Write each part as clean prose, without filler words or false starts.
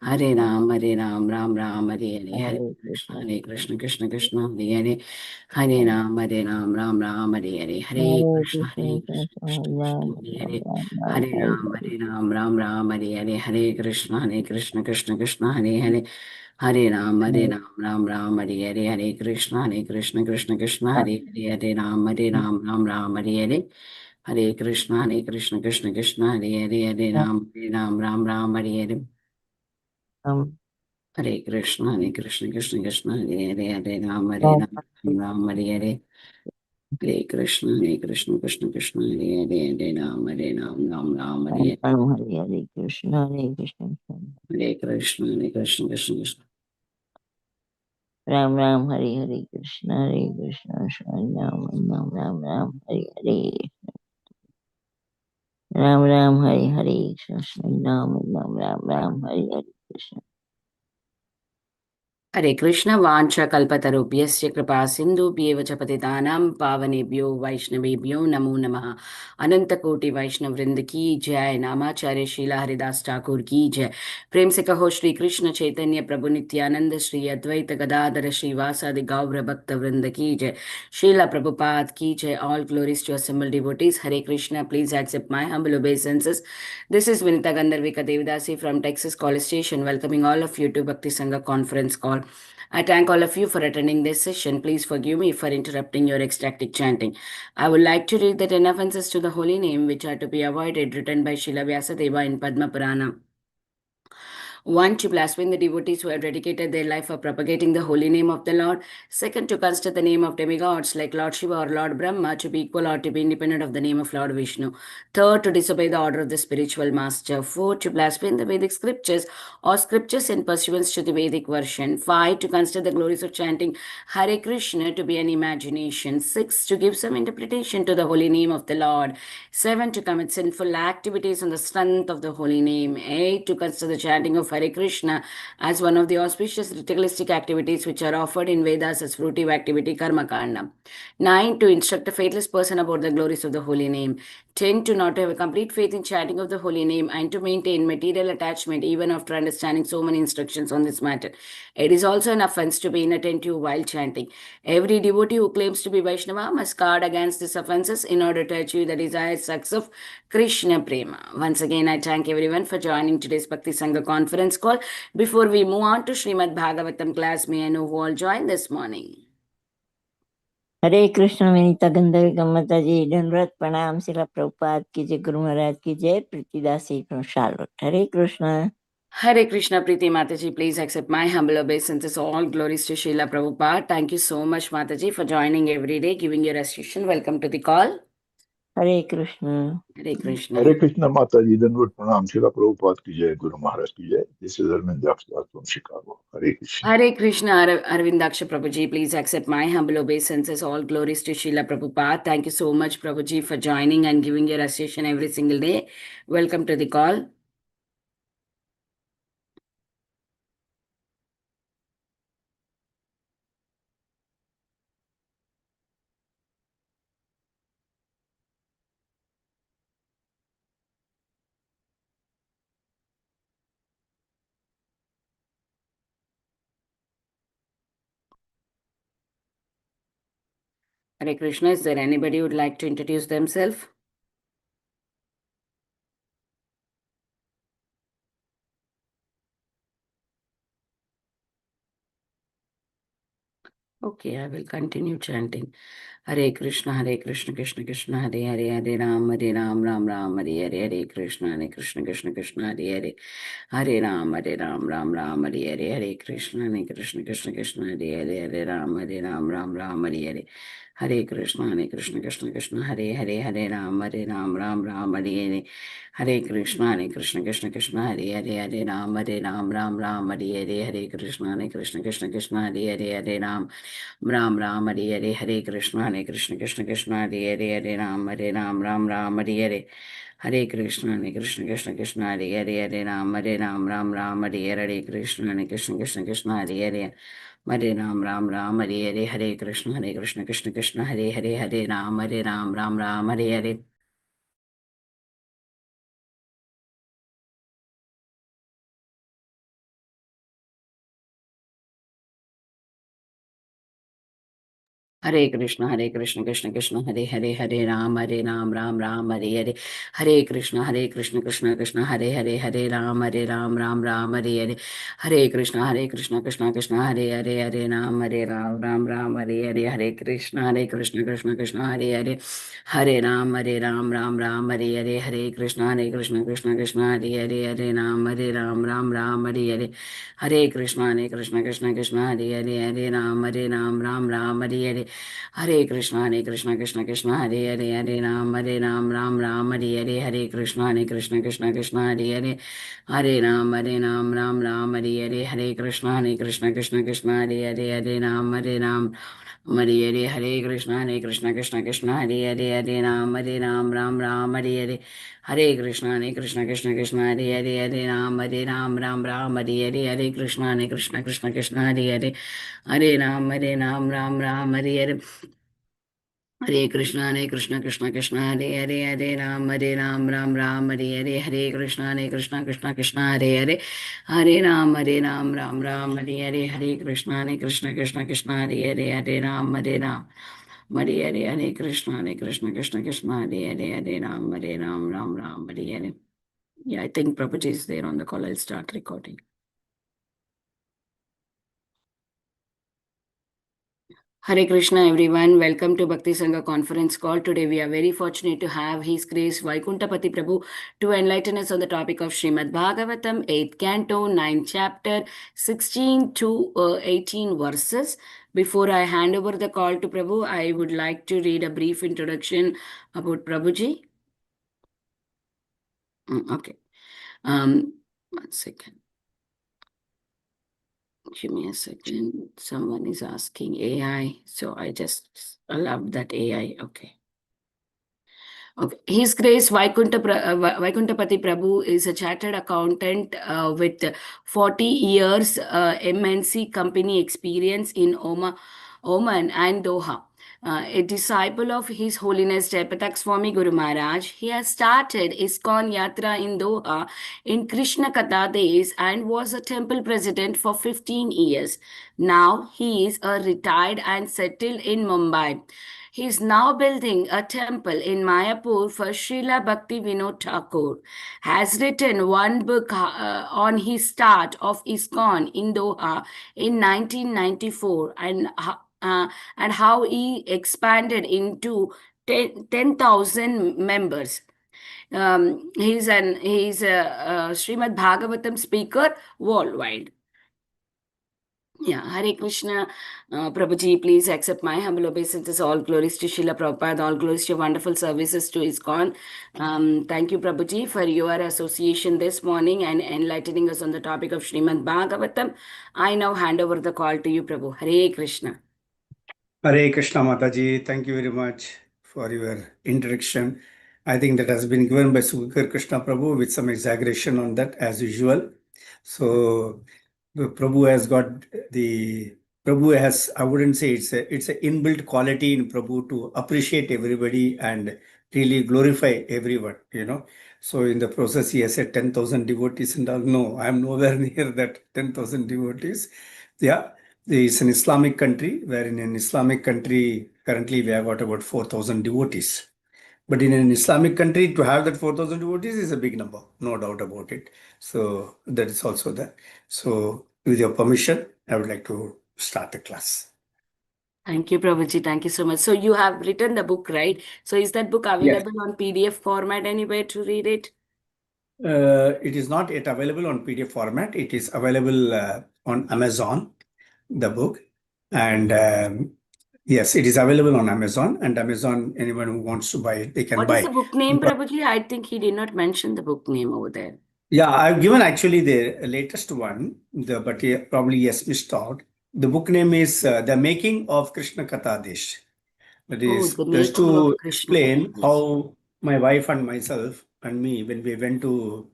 Hare Ram, Ram Hare Hare, Hare Hare Krishna, Krishna, Krishna Krishna, Hare Hare, Hare Ram, Ram Hare Hare, Hare Hare Krishna, Krishna, Krishna Ram Krishna, Ram Hare Ram Ram, Hare Hare Ram, Hare. Ram Hare Hare, Hare Krishna, Krishna Hare Hare, Hare Ram, Ram Hare Hare, Hare Krishna, Krishna Hare Hare, Hare Ram Hare Hare. Hare Krishna, Krishna Hare Hare, Ram Hare Hare. Ram Hare Krishna, Krishna Krishna, Hare Hare, Ram, Ram Hare Hare. Hare Krishna, Krishna Krishna, Hare Hare, Ram Hare Hare. Ram Hare Hare Krishna, Hare Krishna, Hare Krishna, Krishna Krishna. Ram Ram Hare Hare Krishna, Hare Krishna, Ram Ram Hare Hare, Ram Ram Hare Hare Krishna, Ram Hare Hare Krishna. हरे कृष्ण वाञ्छा कल्पतरुभ्यश्च कृपा सिन्धुभ्येव च पतितानां पावनेभ्यो वैष्णवेभ्यो नमो नमः। अनंत कोटि वैष्णव वृंद की जय। नामाचार्य शीला हरिदास ठाकुर की जय। प्रेम से कहो श्री कृष्ण चैतन्य प्रभु नित्यानंद श्री अद्वैत गदाधर श्रीवासादि गौर भक्त वृंद की जय। शीला प्रभुपाद की जय। All glories to assemble devotees. Hare Krishna, please accept my humble obeisances. This is Vinita Gandharvika Devidasi from Texas College Station, welcoming all of you to Bhakti Sangha conference call. I thank all of you for attending this session. Please forgive me for interrupting your ecstatic chanting. I would like to read the 10 offenses to the holy name which are to be avoided, written by Srila Vyasadeva in Padma Purana. One, to blaspheme the devotees who have dedicated their life for propagating the holy name of the Lord. Second, to consider the name of demigods like Lord Shiva or Lord Brahma to be equal or to be independent of the name of Lord Vishnu. Third, to disobey the order of the spiritual master. Fourth, to blaspheme the Vedic scriptures or scriptures in pursuance to the Vedic version. Five, to consider the glories of chanting Hare Krishna to be an imagination. Six, to give some interpretation to the holy name of the Lord. Seven, to commit sinful activities on the strength of the holy name. Eight, to consider the chanting of Hare Krishna as one of the auspicious ritualistic activities which are offered in Vedas as fruitive activity karma kanda. Nine, to instruct a faithless person about the glories of the holy name. 10, to not have a complete faith in chanting of the holy name and to maintain material attachment even after understanding so many instructions on this matter. It is also an offense to be inattentive while chanting. Every devotee who claims to be Vaishnava must guard against these offenses in order to achieve the desired success of Krishna Prema. Once again, I thank everyone for joining today's Bhakti Sangha conference call. Before we move on to Srimad Bhagavatam class, may I know who all joined this morning? हरे कृष्ण विनीता गंधर्व माता जी धनरत प्रणाम शिला प्रभुपाद की जय, गुरु महाराज की जय, प्रीतिदासी from Charlotte. Hare Krishna. Hare Krishna Preeti Mataji, please accept my humble obeisances. All glories to Srila Prabhupada. Thank you so much, Mataji, for joining every day, giving your association. Welcome to the call. Hare Krishna. Hare Hare Krishna. Krishna Mataji, Danvat Pranam, Srila Prabhupada ki jai, Guru Maharaj ki jai. This is Arvind Daksha from Chicago. Hare Krishna. Hare Krishna Arvindaksha Prabhuji, please accept my humble obeisances. All glories to Srila Prabhupada. Thank you so much, Prabhuji, for joining and giving your association every single day. Welcome to the call. Hare Krishna, is there anybody who would like to introduce themselves? Okay, I will continue chanting. Hare Krishna, Krishna Krishna, Hare Hare, Hare Ram, Ram Hare Hare, Hare Krishna, Krishna Hare Hare, Hare Ram, Hare Hare, Hare Krishna, Hare Hare, Ram Hare Hare, Hare Krishna, Krishna Hare Hare, Hare Ram, Hare Hare, Hare Krishna, Hare Ram, Hare Hare, Hare Krishna, Hare Ram, Hare Krishna, Hare Ram, Hare Krishna, Hare Ram, Hare Krishna, Hare Ram, Hare Krishna, Hare Ram, Hare Hare Krishna, Krishna Krishna, Hare Ram, Ram Ram, Hare Krishna, Krishna Krishna, Hare Ram Ram, Hare Krishna, Krishna Krishna, Hare Ram Ram, Hare Krishna, Krishna Krishna, Hare Ram Ram, Hare Krishna, Krishna Krishna, Hare Ram Ram, Hare Krishna, Krishna, Hare Ram Ram, Hare Krishna, Krishna, Hare Ram, Hare Krishna, Krishna, Hare Ram, Hare Krishna, Krishna, Hare Ram, Hare Krishna, Krishna, Hare Ram, Hare Krishna, Krishna, Hare Ram, Hare Krishna, Krishna, Hare Ram, Hare Hare Krishna, Krishna, Hare Ram, Hare Krishna, Hare Ram, Hare Krishna, Hare Ram. Hare Krishna, Hare Ram, Hare. Yeah, I think Prabhuji is there on the call. I'll start recording. Hare Krishna, everyone. Welcome to Bhakti Sangha conference call. Today we are very fortunate to have His Grace Vaikuntha Pati Prabhu to enlighten us on the topic of Srimad Bhagavatam, 8th canto, 9th chapter, 16 to 18 verses. Before I hand over the call to Prabhu, I would like to read a brief introduction about Prabhuji. Okay. 1 second. Give me a second. Someone is asking AI. So I just allowed that AI. Okay. Okay. His Grace Vaikuntha Pati Prabhu is a chartered accountant with 40 years MNC company experience in Oman and Doha. A disciple of His Holiness Jaipatak Swami Guru Maharaj, he has started ISKCON Yatra in Doha in Krishna Katha days and was a temple president for 15 years. Now he is a retired and settled in Mumbai. He is now building a temple in Mayapur for Srila Bhakti Vinod Thakur. Has written one book on his start of ISKCON in Doha in 1994 and how he expanded into 10,000 members. He's a Srimad Bhagavatam speaker worldwide. Yeah, Hare Krishna, Prabhuji, please accept my humble obeisances. All glories to Srila Prabhupada, all glories to your wonderful services to ISKCON. Thank you, Prabhuji, for your association this morning and enlightening us on the topic of Srimad Bhagavatam. I now hand over the call to you, Prabhu. Hare Krishna. Hare Krishna Mataji, thank you very much for your introduction. I think that has been given by Sukar Krishna Prabhu with some exaggeration on that as usual. So the Prabhu has, I wouldn't say it's a inbuilt quality in Prabhu to appreciate everybody and really glorify everyone, So in the process, he has said 10,000 devotees and all. No, I'm nowhere near that 10,000 devotees. Yeah. It's an Islamic country, where in an Islamic country, currently we have got about 4,000 devotees. But in an Islamic country, to have that 4,000 devotees is a big number, no doubt about it. So that is also there. So with your permission, I would like to start the class. Thank you, Prabhuji. Thank you so much. So you have written the book, right? So is that book available on PDF format anywhere to read it? It is not yet available on PDF format. It is available on Amazon, the book. And yes, it is available on Amazon. And Amazon, anyone who wants to buy it, they can buy. What is the book name, Prabhuji? I think he did not mention the book name over there. Yeah, I've given actually the latest one, but he probably yes missed out. The book name is The Making of Krishna Katha Desh. That is just to explain how my wife and myself and me, when we went to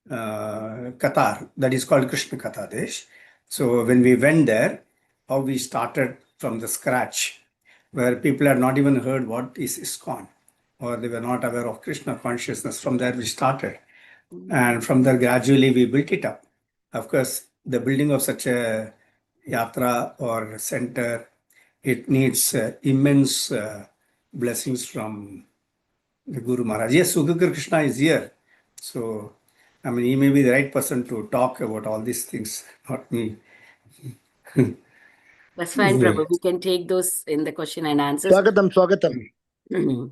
Qatar, that is called Krishna Katha Desh. So when we went there, how we started from the scratch, where people had not even heard what is ISKCON, or they were not aware of Krishna consciousness. From there we started. And from there, gradually we built it up. Of course, the building of such a yatra or center it needs immense blessings from the Guru Maharaj. Yes, Sugakar Krishna is here. So, I mean, he may be the right person to talk about all these things, not me. That's fine, Prabhu. We can take those in the question and answers. Swagatam. Mhm.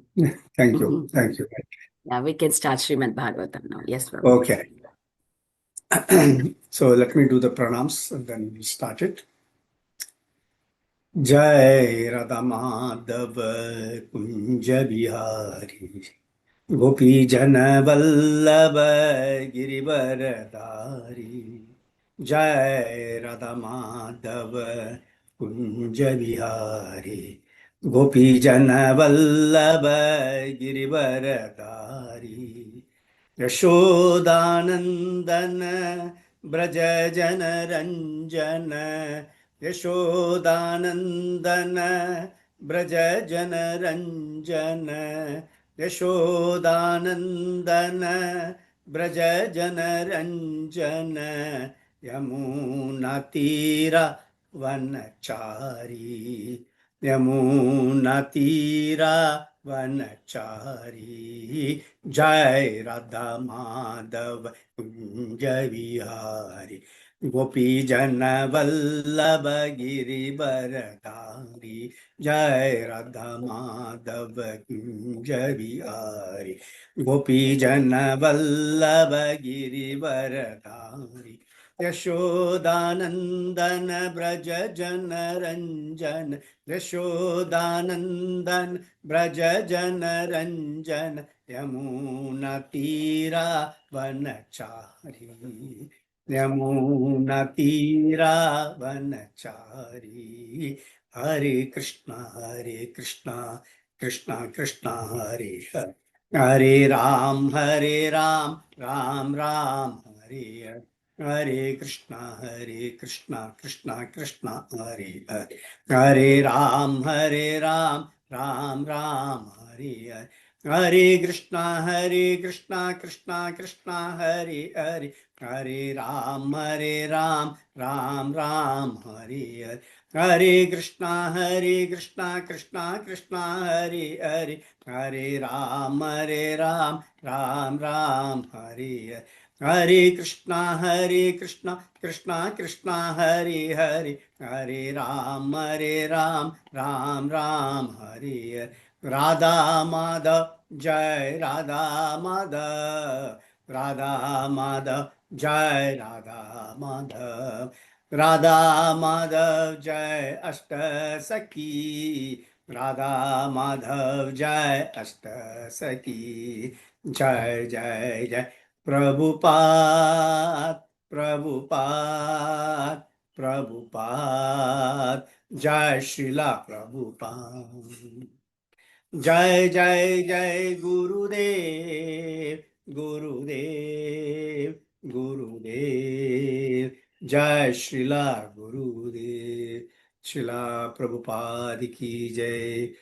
Thank you. Thank you. Yeah, we can start Srimad Bhagavatam now. Yes, Prabhu. Okay. So let me do the pranams and then we'll start it. Jai Radha Madhav Kunja Bihari Gopi Jana Vallabha Girivaradari Jai Radha Madhav Kunja Bihari Gopi Jana Vallabha Girivaradari Yashodanandana Braja Jana Ranjana Yashodanandana Braja Jana Ranjana Yashodanandana Braja Jana Ranjana Yamunatira Vanachari Yamunatira Vanachari Jai Radha Madhav Kunja Vihari Gopi Jana Vallabha Girivaradari Jai Radha Madhav Kunja Vihari Gopi Jana Vallabha Girivaradari Yashodanandana Braja Jana Ranjana Yashodanandana Braja Jana Ranjana Yamunatira Vanachari Yamunatira Vanachari Hare Krishna Krishna Krishna Hare Hare Hare Ram Ram Ram Hare Hare Hare Krishna Krishna Krishna Hare Hare Hare Ram Ram Ram Hare Hare Hare Krishna Krishna Krishna Hare Hare Hare Ram Ram Ram Hare Hare Hare Krishna Krishna Krishna Hare Hare Hare Ram Ram Ram Hare Hare Hare Krishna Krishna Hare Hare Hare Ram Ram Hare Hare Radha Madhav Jai Radha Madhav Radha Madhav Jai Radha Madhav Radha Madhav Jai Ashta Sakhi Radha Madhav Jai Ashta Sakhi Jai Jai Jai Prabhupada Prabhupada Prabhupada Jai Srila Prabhupada Jai Jai Jai Gurudev Gurudev Gurudev Jai Srila Gurudev Srila Prabhupada ki Jai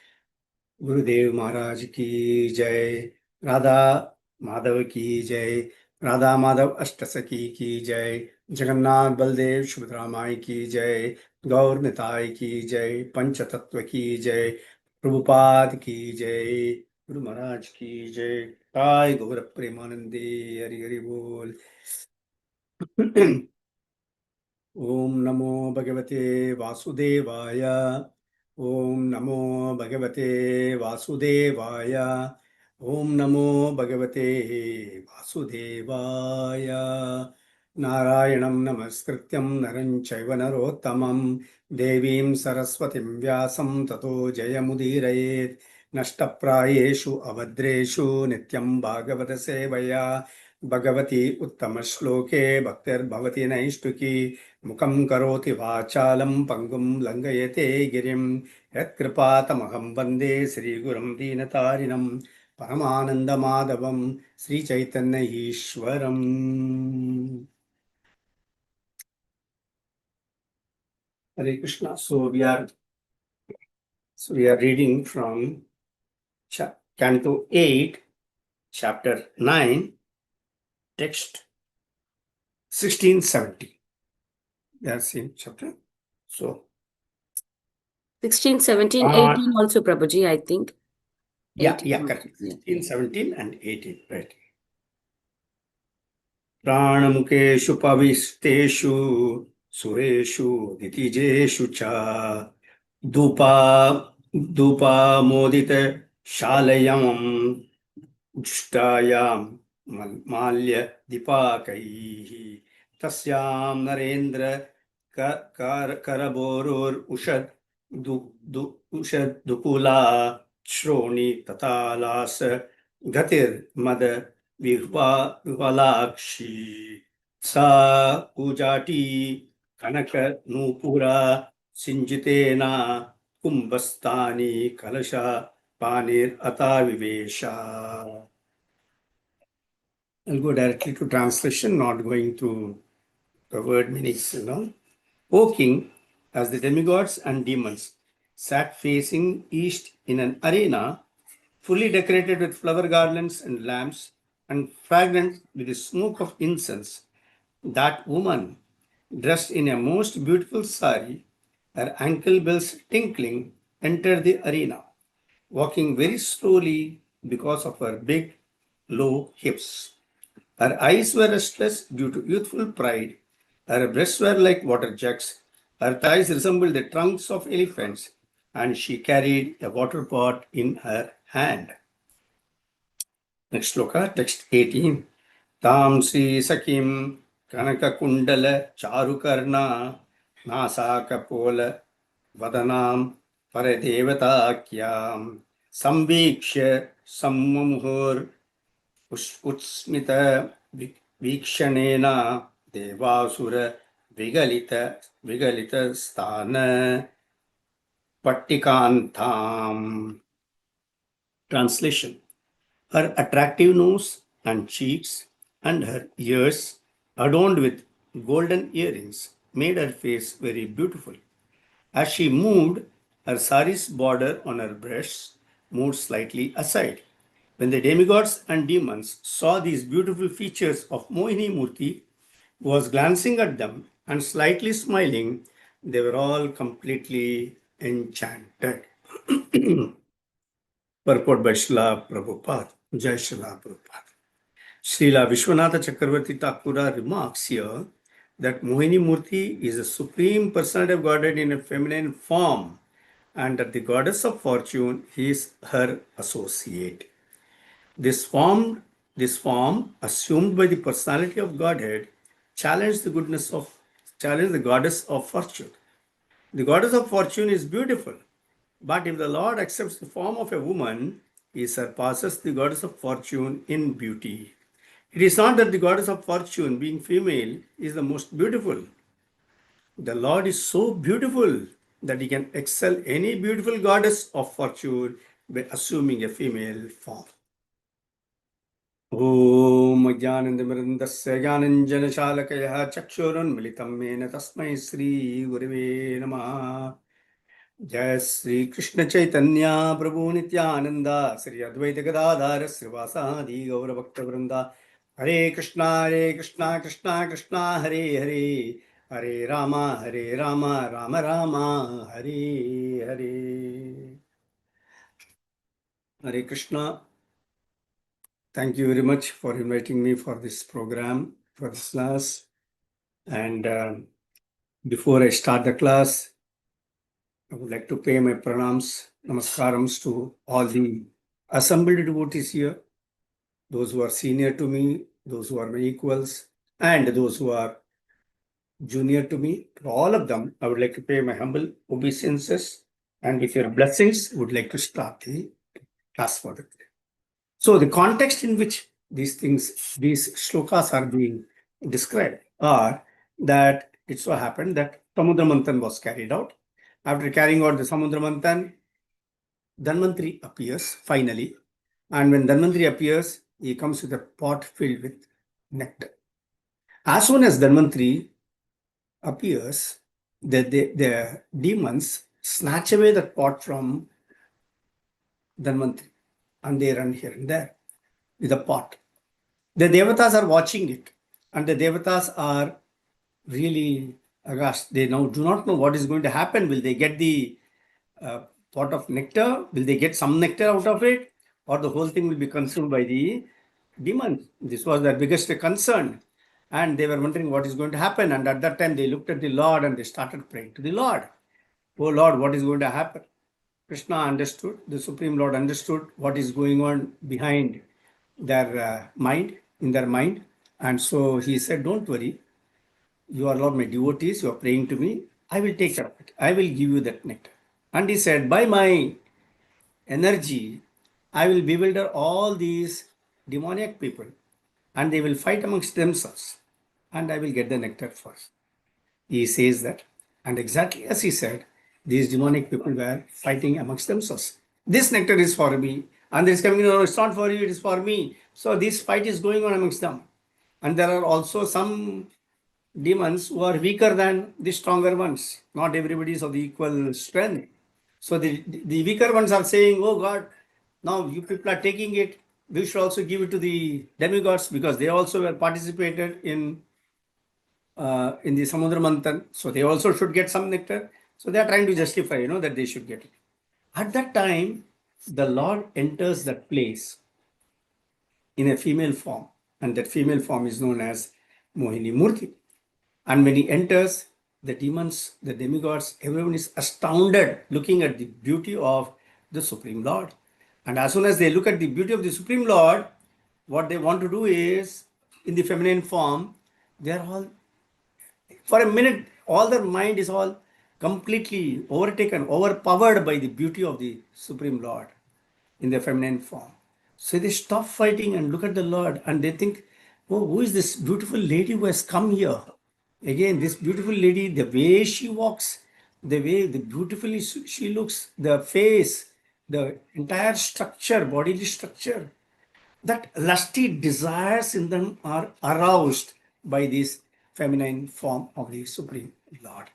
Gurudev Maharaj ki Jai Radha Madhav ki Jai Radha Madhav Ashtasaki ki Jai Jagannath Baldev Subhadra Mai ki Jai Gaur Nitai ki Jai Pancha Tattva ki Jai Prabhupada ki Jai Guru Maharaj ki Jai Jai Gaur Premanande Hari Hari Bol Om Namo Bhagavate Vasudevaya Om Namo Bhagavate Vasudevaya Om Namo Bhagavate Vasudevaya Narayanam Namaskrityam Naram Chaiva Narottamam Devim Saraswatim Vyasam Tato Jayamudirayet Nashtaprayeshu Avadreshu Nityam Bhagavata Sevaya Bhagavati Uttama-shloke Bhaktir-bhavati Naishtuki Mukam karoti vachalam pangum langayate girim Yat-kripatamaham vande Sri Gurum Dinatarinam Paramananda Madhavam Sri Chaitanya Ishwaram Hare Krishna. So we are reading from Canto 8, Chapter 9, Text 1670. That's in chapter. So, 16, 17, 18 also, Prabhuji, I think. Yeah, 18. correct. 16, 17 and 18, right. प्राणमुखेषु पविष्टेषु सुरेषु दितिजेषु च धूपामोदित शालयम् जुष्टायां माल्य दीपाकैः तस्यां नरेन्द्र करबोरुषद उषद दुकुला श्रोणी तथालास गतिर्मद विह्वलाक्षी सा पूजाटी कनक नूपुरा सिंजितेन कुंभस्तानी कलशा पानीर अता विवेशा. I'll go directly to translation, not going to the word meanings, O king, as the demigods and demons sat facing east in an arena fully decorated with flower garlands and lamps and fragrant with the smoke of incense, that woman, dressed in a most beautiful sari, her ankle bells tinkling, entered the arena, walking very slowly because of her big, low hips. Her eyes were restless due to youthful pride. Her breasts were like water jugs. Her thighs resembled the trunks of elephants, and she carried a water pot in her hand. Next sloka, text 18. Tam Sri Sakim Kanaka Kundala Charukarna Nasakapola Vadanam Paradevatakyam Samvikshya Sammuhur उस्मित वीक्षणेन देवासुर विगलित स्थान पट्टिकान्ताम्. Translation. Her attractive nose and cheeks and her ears adorned with golden earrings made her face very beautiful. As she moved, her sari's border on her breasts moved slightly aside. When the demigods and demons saw these beautiful features of Mohini Murti, who was glancing at them and slightly smiling, they were all completely enchanted. Purport by Srila Prabhupada. Jai Srila Prabhupada. Srila Vishwanatha Chakravarti Thakura remarks here that Mohini Murti is the supreme personality of Godhead in a feminine form, and that the goddess of fortune is her associate. This form assumed by the personality of Godhead challenged the goddess of fortune. The goddess of fortune is beautiful, but if the Lord accepts the form of a woman, he surpasses the goddess of fortune in beauty. It is not that the goddess of fortune, being female, is the most beautiful. The Lord is so beautiful that he can excel any beautiful goddess of fortune by assuming a female form. ॐ ज्ञानन्दमृन्दस्य ज्ञानञ्जनशालकयः चक्षुरुन्मिलितं येन तस्मै श्रीगुरवे नमः. जय श्री कृष्ण चैतन्य प्रभु नित्यानंद श्री अद्वैत गदाधर श्रीवासादि गौरभक्तवृंदा. हरे कृष्णा कृष्णा कृष्णा हरे हरे, हरे Ram Ram Ram Hare Hare. Hare Krishna. Thank you very much for inviting me for this program, for this class. And before I start the class, I would like to pay my pranams, namaskarams to all the assembled devotees here, those who are senior to me, those who are my equals, and those who are junior to me. To all of them, I would like to pay my humble obeisances, and with your blessings, would like to start the class for the day. So the context in which these shlokas are being described are that it so happened that Samudra Manthan was carried out. After carrying out the Samudra Manthan, Dhanvantari appears finally. And when Dhanvantari appears, he comes with a pot filled with nectar. As soon as Dhanvantari appears, the demons snatch away the pot from Dhanvantari, and they run here and there with a pot. The devatas are watching it, and the devatas are really aghast. They now do not know what is going to happen. Will they get the pot of nectar? Will they get some nectar out of it? Or the whole thing will be consumed by the demons? This was their biggest concern. And they were wondering what is going to happen. And at that time, they looked at the Lord and they started praying to the Lord. Oh Lord, what is going to happen? Krishna understood, the Supreme Lord understood what is going on behind their mind, in their mind. And so he said, don't worry, you are all my devotees, you are praying to me, I will take care of it. I will give you that nectar. And he said, by my energy, I will bewilder all these demoniac people and they will fight amongst themselves and I will get the nectar first. He says that. And exactly as he said, these demonic people were fighting amongst themselves. This nectar is for me. And this coming, no, it's not for you, it is for me. So this fight is going on amongst them. And there are also some demons who are weaker than the stronger ones. Not everybody is of the equal strength. So the weaker ones are saying, oh God, now you people are taking it. We should also give it to the demigods because they also were participated in the Samudra Manthan. So they also should get some nectar. So they are trying to justify, that they should get it. At that time, the Lord enters that place in a female form. And that female form is known as Mohini Murti. And when he enters, the demons, the demigods, everyone is astounded looking at the beauty of the Supreme Lord. And as soon as they look at the beauty of the Supreme Lord, what they want to do is, in the feminine form, they are all, for a minute, all their mind is all completely overtaken, overpowered by the beauty of the Supreme Lord in the feminine form. So they stop fighting and look at the Lord and they think, oh, who is this beautiful lady who has come here? Again, this beautiful lady, the way she walks, the beautifully she looks, the face, the entire structure, bodily structure, that lusty desires in them are aroused by this feminine form of the Supreme Lord.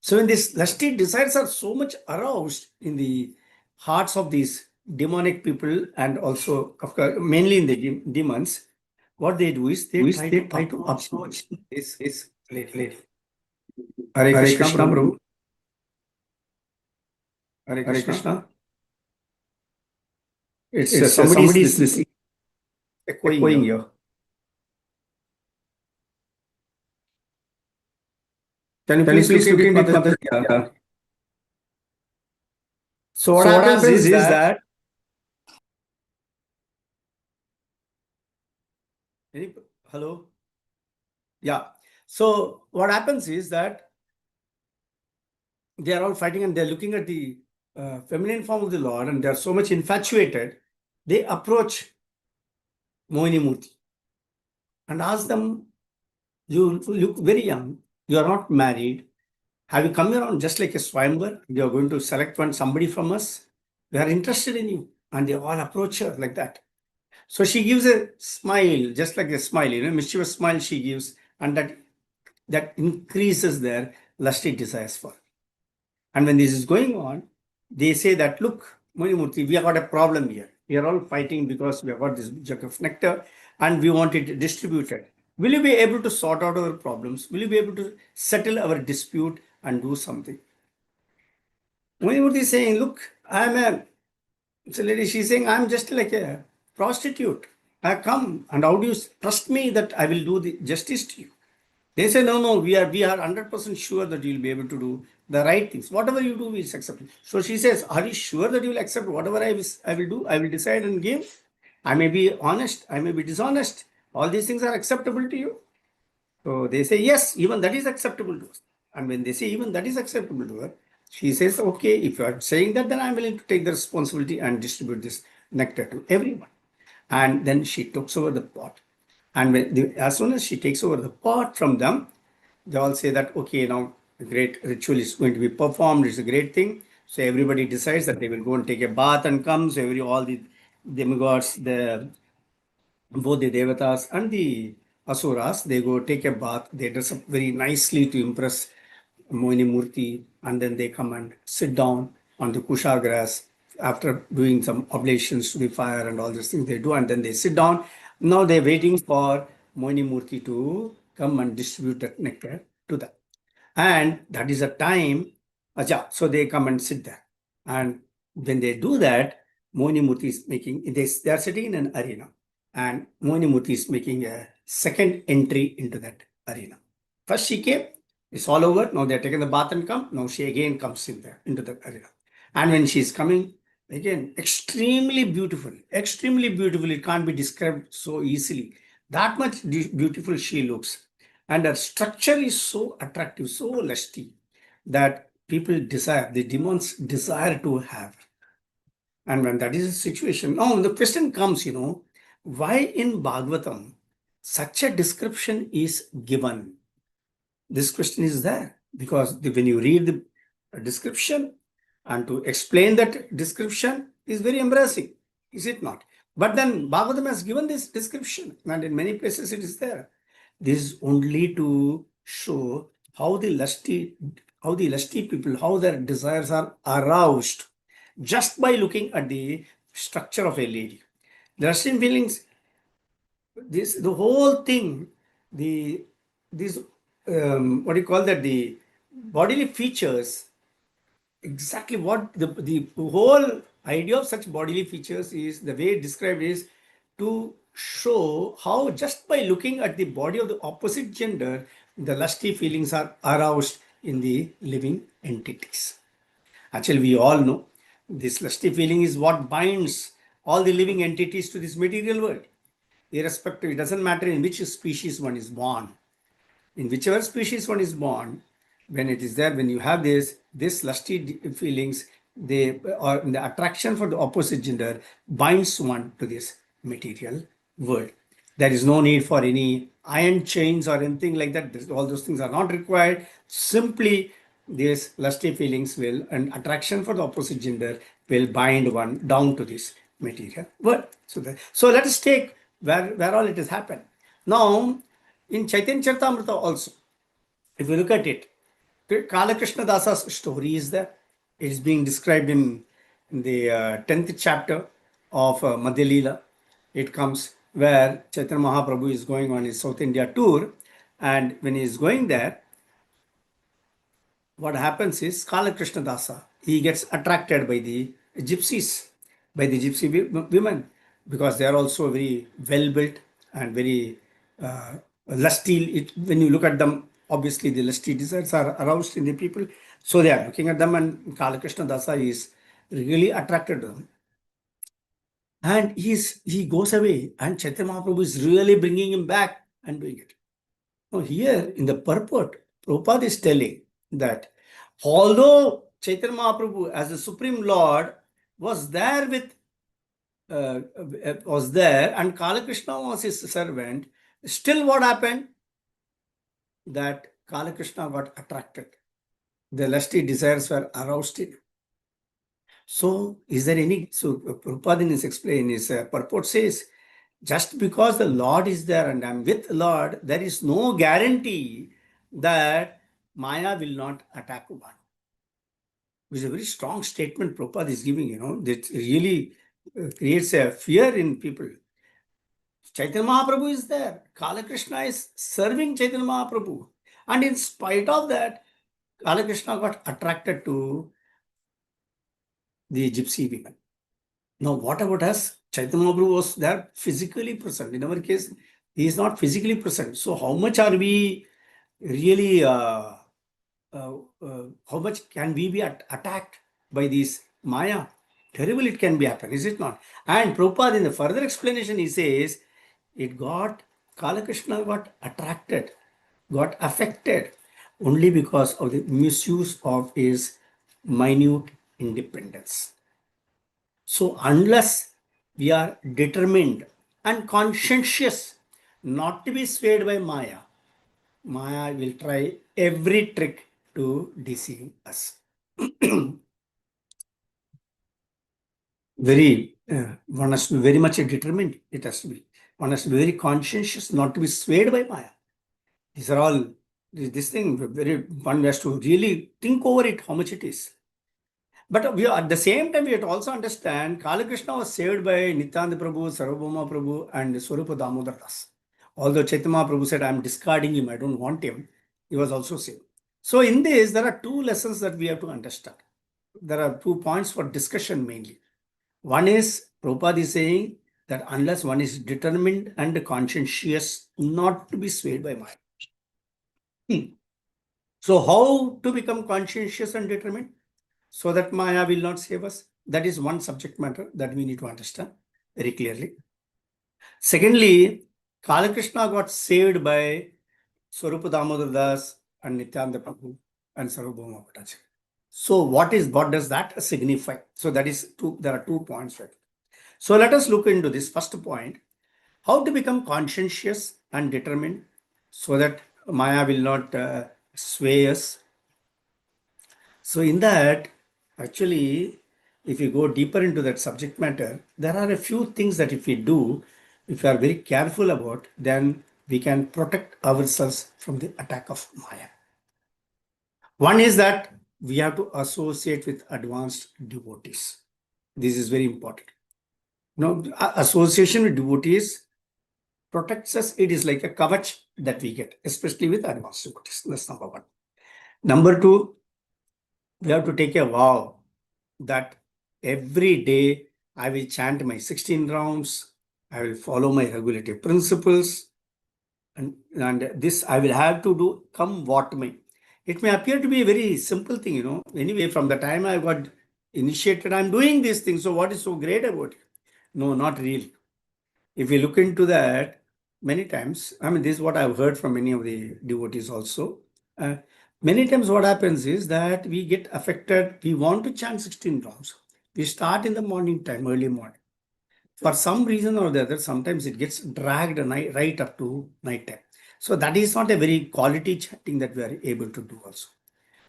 So when these lusty desires are so much aroused in the hearts of these demonic people and also, of course, mainly in the demons, what they do is they try to approach this lady. Hare Krishna, Prabhu. Hare Krishna. It's somebody's this echoing here. Can you please look into it, Mother? Yeah. So what happens is that hello? Yeah. So what happens is that they are all fighting and they're looking at the feminine form of the Lord and they're so much infatuated, they approach Mohini Murti and ask them, you look very young, you are not married, have you come around just like a swayamvar? You are going to select somebody from us? We are interested in you. And they all approach her like that. So she gives a smile, just like a smile, mischievous smile she gives, and that increases their lusty desires for her. And when this is going on, they say that, look, Mohini Murti, we have got a problem here. We are all fighting because we have got this jug of nectar and we want it distributed. Will you be able to sort out our problems? Will you be able to settle our dispute and do something? Mohini Murti is saying, look, so lady, she's saying, I'm just like a prostitute. I come and how do you trust me that I will do the justice to you? They say, no, we are 100% sure that you'll be able to do the right things. Whatever you do, we'll accept it. So she says, are you sure that you will accept whatever I will do? I will decide and give. I may be honest, I may be dishonest. All these things are acceptable to you. So they say, yes, even that is acceptable to us. And when they say even that is acceptable to her, she says, okay, if you are saying that, then I'm willing to take the responsibility and distribute this nectar to everyone. And then she takes over the pot. And as soon as she takes over the pot from them, they all say that, okay, now a great ritual is going to be performed. It's a great thing. So everybody decides that they will go and take a bath and come. So all the demigods, both the devatas and the asuras, they go take a bath. They dress up very nicely to impress Mohini Murti, and then they come and sit down on the kusha grass after doing some oblations to the fire and all these things they do, and then they sit down. Now they're waiting for Mohini Murti to come and distribute that nectar to them. And that is a time, so they come and sit there. And when they do that, Mohini Murthy is making, they are sitting in an arena, and Mohini Murthy is making a second entry into that arena. First she came, it's all over. Now they're taking the bath and come. Now she again comes in there into the arena. And when she's coming, again, extremely beautiful. It can't be described so easily. That much beautiful she looks. And her structure is so attractive, so lusty, that people desire, the demons desire to have. And when that is the situation, now the question comes, why in Bhagavatam such a description is given? This question is there because when you read the description and to explain that description is very embarrassing, is it not? But then Bhagavatam has given this description, and in many places it is there. This is only to show how the lusty people, how their desires are aroused just by looking at the structure of a lady. The lusty feelings, the whole thing, the bodily features, exactly what the whole idea of such bodily features is, the way described is to show how just by looking at the body of the opposite gender, the lusty feelings are aroused in the living entities. Actually, we all know this lusty feeling is what binds all the living entities to this material world. Irrespective, it doesn't matter in which species one is born. In whichever species one is born, when it is there, when you have this lusty feelings, or the attraction for the opposite gender binds one to this material world. There is no need for any iron chains or anything like that. All those things are not required. Simply these lusty feelings will, and attraction for the opposite gender will bind one down to this material world. So let us take where all it has happened. Now, in Chaitanya Charitamrita also, if you look at it, Kala Krishna Dasa's story is there. It is being described in the 10th chapter of Madhya Leela. It comes where Chaitanya Mahaprabhu is going on his South India tour, and when he is going there, what happens is Kala Krishna Dasa, he gets attracted by the gypsies, by the gypsy women, because they are also very well built and very lusty. When you look at them, obviously the lusty desires are aroused in the people. So they are looking at them, and Kala Krishna Dasa is really attracted to them. And he goes away, and Chaitanya Mahaprabhu is really bringing him back and doing it. Now here in the purport, Prabhupada is telling that although Chaitanya Mahaprabhu as the Supreme Lord was there and Kala Krishna was his servant, still what happened? That Kala Krishna got attracted. The lusty desires were aroused in him. So Prabhupada in his purport says, just because the Lord is there and I'm with the Lord, there is no guarantee that Maya will not attack one. Which is a very strong statement Prabhupada is giving, that really creates a fear in people. Chaitanya Mahaprabhu is there. Kala Krishna is serving Chaitanya Mahaprabhu. And in spite of that, Kala Krishna got attracted to the gypsy women. Now, what about us? Chaitanya Mahaprabhu was there physically present. In our case, he is not physically present. So, how much are we really, how much can we be attacked by this Maya? Terrible it can be happen, is it not? And Prabhupada in the further explanation, he says, Kala Krishna got attracted, got affected only because of the misuse of his minute independence. So unless we are determined and conscientious not to be swayed by Maya, Maya will try every trick to deceive us. One has to be very much determined. It has to be. One has to be very conscientious not to be swayed by Maya. These are all, this thing, one has to really think over it, how much it is. But at the same time, we have to also understand Kala Krishna was saved by Nityananda Prabhu, Sarvabhauma Prabhu, and Swarupa Damodar Das. Although Chaitanya Prabhu said, I'm discarding him, I don't want him, he was also saved. So in this, there are two lessons that we have to understand. there are 2 points for discussion mainly. One is, Prabhupada is saying that unless one is determined and conscientious not to be swayed by Maya. So how to become conscientious and determined so that Maya will not save us? That is one subject matter that we need to understand very clearly. Secondly, Kalakrishna got saved by Swarupa Damodar Das and Nityananda Prabhu and Sarvabhauma Bhattacharya. So what does that signify? So that is there are 2 points, right? So let us look into this first point, how to become conscientious and determined so that Maya will not sway us. So in that, actually, if you go deeper into that subject matter, there are a few things that if we do, if we are very careful about, then we can protect ourselves from the attack of Maya. One is that we have to associate with advanced devotees. This is very important. Association with devotees protects us. It is like a kavach that we get, especially with advanced devotees. That's number one. Number two, we have to take a vow that every day I will chant my 16 rounds, I will follow my regulative principles, and this I will have to do come what may. It may appear to be a very simple thing, Anyway, from the time I got initiated, I'm doing these things. So what is so great about it? No, not really. If we look into that, many times, this is what I've heard from many of the devotees also. Many times what happens is that we get affected. We want to chant 16 rounds. We start in the morning time, early morning. For some reason or the other, sometimes it gets dragged right up to night time. So that is not a very quality chanting that we are able to do also.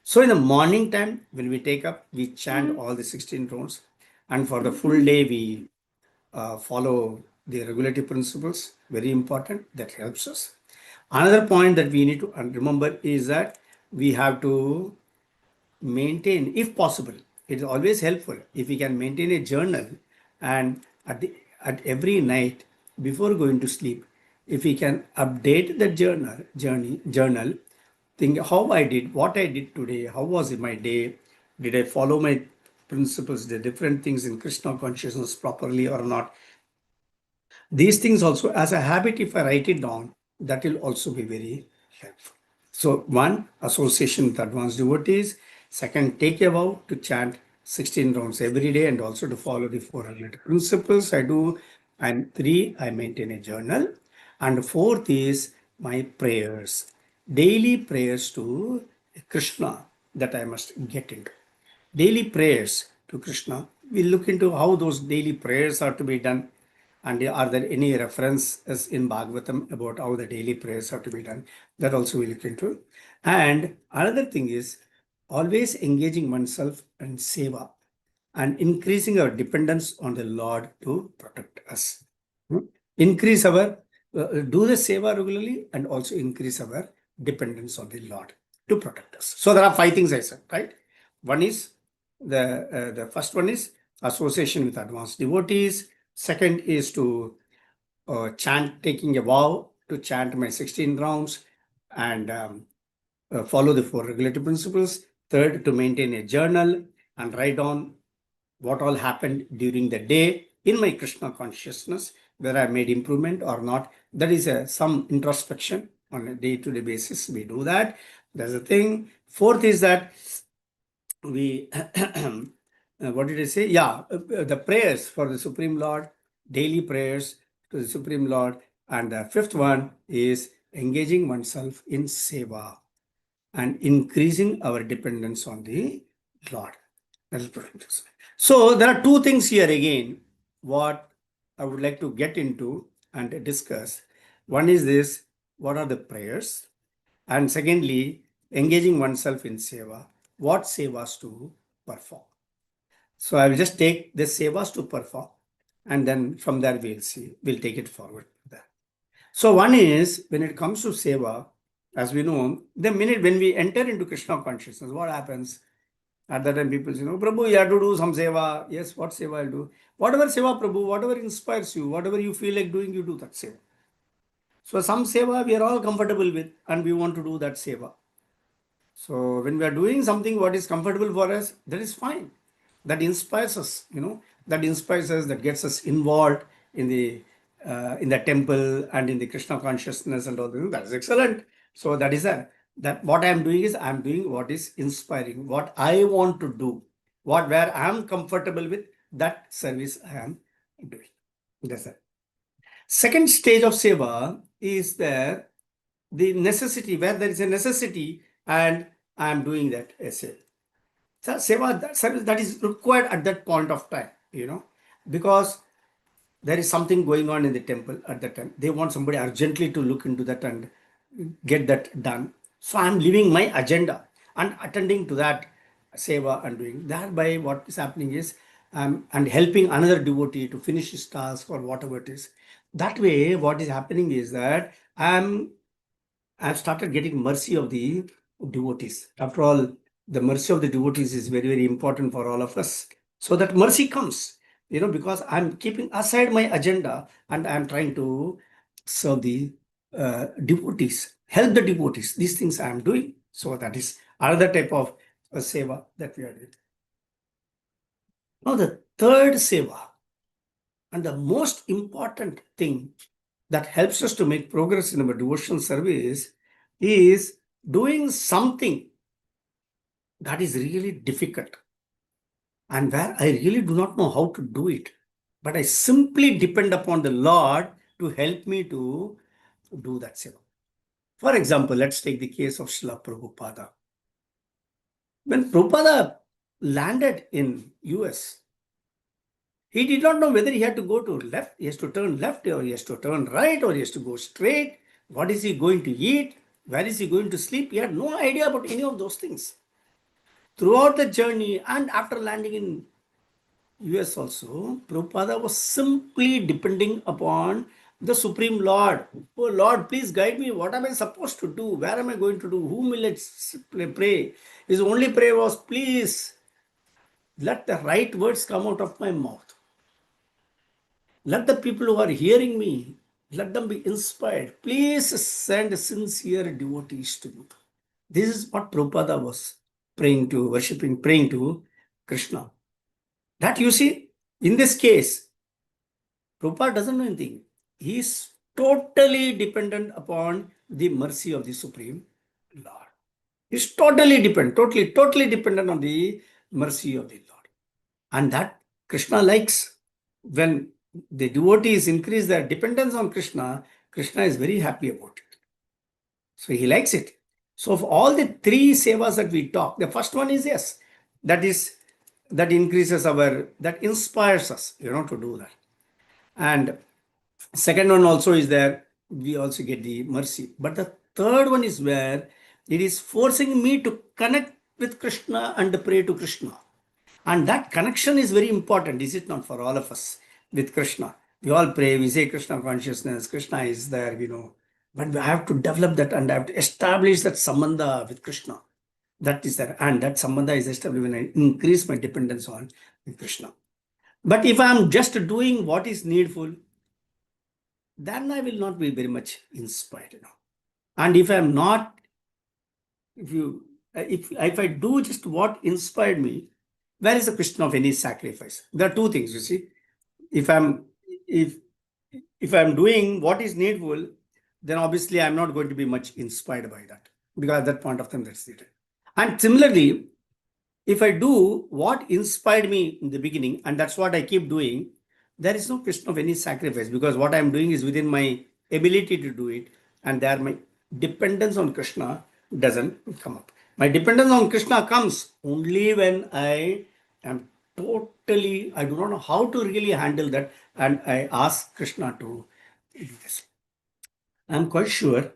So in the morning time, when we take up, we chant all the 16 rounds. And for the full day, we follow the regulative principles. Very important. That helps us. Another point that we need to remember is that we have to maintain, if possible, it is always helpful if we can maintain a journal, and at every night before going to sleep, if we can update the journal, think how I did, what I did today, how was it my day, did I follow my principles, the different things in Krishna consciousness properly or not. These things also, as a habit, if I write it down, that will also be very helpful. So, one, association with advanced devotees. Second, take a vow to chant 16 rounds every day and also to follow the 4 regulative principles I do. And 3, I maintain a journal. And 4th is my prayers, daily prayers to Krishna that I must get into. Daily prayers to Krishna. We'll look into how those daily prayers are to be done. And are there any references in Bhagavatam about how the daily prayers have to be done? That also we look into. And another thing is always engaging oneself in seva and increasing our dependence on the Lord to protect us. Increase our, do the seva regularly and also increase our dependence on the Lord to protect us. So there are 5 things I said, right? One is, the first one is association with advanced devotees. Second is to taking a vow to chant my 16 rounds and follow the 4 regulative principles. Third, to maintain a journal and write down what all happened during the day in my Krishna consciousness, where I made improvement or not. That is some introspection on a day-to-day basis. We do that. That's the thing. Fourth is that we, what did I say? Yeah, the prayers for the Supreme Lord, daily prayers to the Supreme Lord. And the 5th one is engaging oneself in seva and increasing our dependence on the Lord. So there are 2 things here again, what I would like to get into and discuss. One is this, what are the prayers? And secondly, engaging oneself in seva, what sevas to perform. So I will just take the sevas to perform, and then from there we'll take it forward. So one is, when it comes to seva, as we know, the minute when we enter into Krishna consciousness, what happens? At that time, people say, no, Prabhu, you have to do some seva. Yes, what seva I'll do? Whatever seva, Prabhu, whatever inspires you, whatever you feel like doing, you do that seva. So some seva we are all comfortable with, and we want to do that seva. So when we are doing something what is comfortable for us, that is fine. That inspires us, that inspires us, that gets us involved in the temple and in the Krishna consciousness and all that. That is excellent. So that is that what I am doing is I am doing what is inspiring, what I want to do, where I am comfortable with, that service I am doing. That's it. Second stage of seva is the necessity, where there is a necessity and I am doing that essay. So seva, that service that is required at that point of time, because there is something going on in the temple at that time. They want somebody urgently to look into that and get that done. So I'm leaving my agenda and attending to that seva and doing. Thereby what is happening is and helping another devotee to finish his task or whatever it is. That way what is happening is that I've started getting mercy of the devotees. After all, the mercy of the devotees is very, very important for all of us. So that mercy comes, because I'm keeping aside my agenda and I'm trying to serve the devotees, help the devotees. These things I'm doing. So that is another type of seva that we are doing. Now the third seva and the most important thing that helps us to make progress in our devotional service is doing something that is really difficult and where I really do not know how to do it, but I simply depend upon the Lord to help me to do that seva. For example, let's take the case of Srila Prabhupada. When Prabhupada landed in US, he did not know whether he had to go to left, he has to turn left, or he has to turn right, or he has to go straight. What is he going to eat? Where is he going to sleep? He had no idea about any of those things. Throughout the journey and after landing in US also, Prabhupada was simply depending upon the Supreme Lord. Oh Lord, please guide me. What am I supposed to do? Where am I going to do? Whom will I pray? His only prayer was, please let the right words come out of my mouth. Let the people who are hearing me, let them be inspired. Please send sincere devotees to me. This is what Prabhupada was praying to, worshipping, praying to Krishna. That you see, in this case, Prabhupada doesn't know anything. He is totally dependent upon the mercy of the Supreme Lord. He is totally dependent on the mercy of the Lord. And that Krishna likes. When the devotees increase their dependence on Krishna, Krishna is very happy about it. So he likes it. So of all the three sevas that we talk, the first one is yes, that increases that inspires us, to do that. And second one also is there, we also get the mercy. But the third one is where it is forcing me to connect with Krishna and pray to Krishna. And that connection is very important, is it not, for all of us with Krishna? We all pray, we say Krishna consciousness, Krishna is there, but I have to develop that and I have to establish that sambandha with Krishna. That is there. And that sambandha is established when I increase my dependence on Krishna. But if I am just doing what is needful, then I will not be very much inspired. And if I am not, if I do just what inspired me, where is the question of any sacrifice? There are two things, you see. If I'm doing what is needful, then obviously I'm not going to be much inspired by that, because at that point of time that's it. And similarly, if I do what inspired me in the beginning, and that's what I keep doing, there is no question of any sacrifice, because what I'm doing is within my ability to do it, and there my dependence on Krishna doesn't come up. My dependence on Krishna comes only when I am I do not know how to really handle that, and I ask Krishna to do this. I'm quite sure,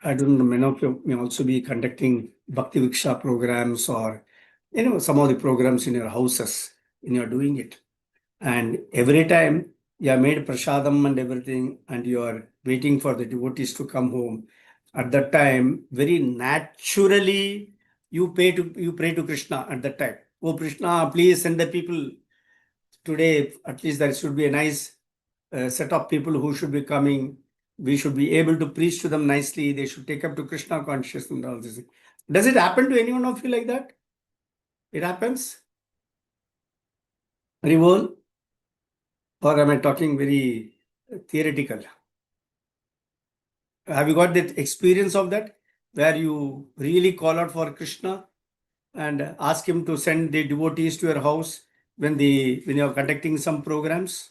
I don't know, many of you may also be conducting Bhakti Viksha programs or some of the programs in your houses, and you're doing it. And every time you have made prasadam and everything, and you are waiting for the devotees to come home, at that time, very naturally, you pray to Krishna at that time. Oh Krishna, please send the people today. At least there should be a nice set of people who should be coming. We should be able to preach to them nicely. They should take up to Krishna consciousness and all this. Does it happen to any one of you like that? It happens? Rivol? Or am I talking very theoretical? Have you got that experience of that? Where you really call out for Krishna and ask him to send the devotees to your house when you are conducting some programs?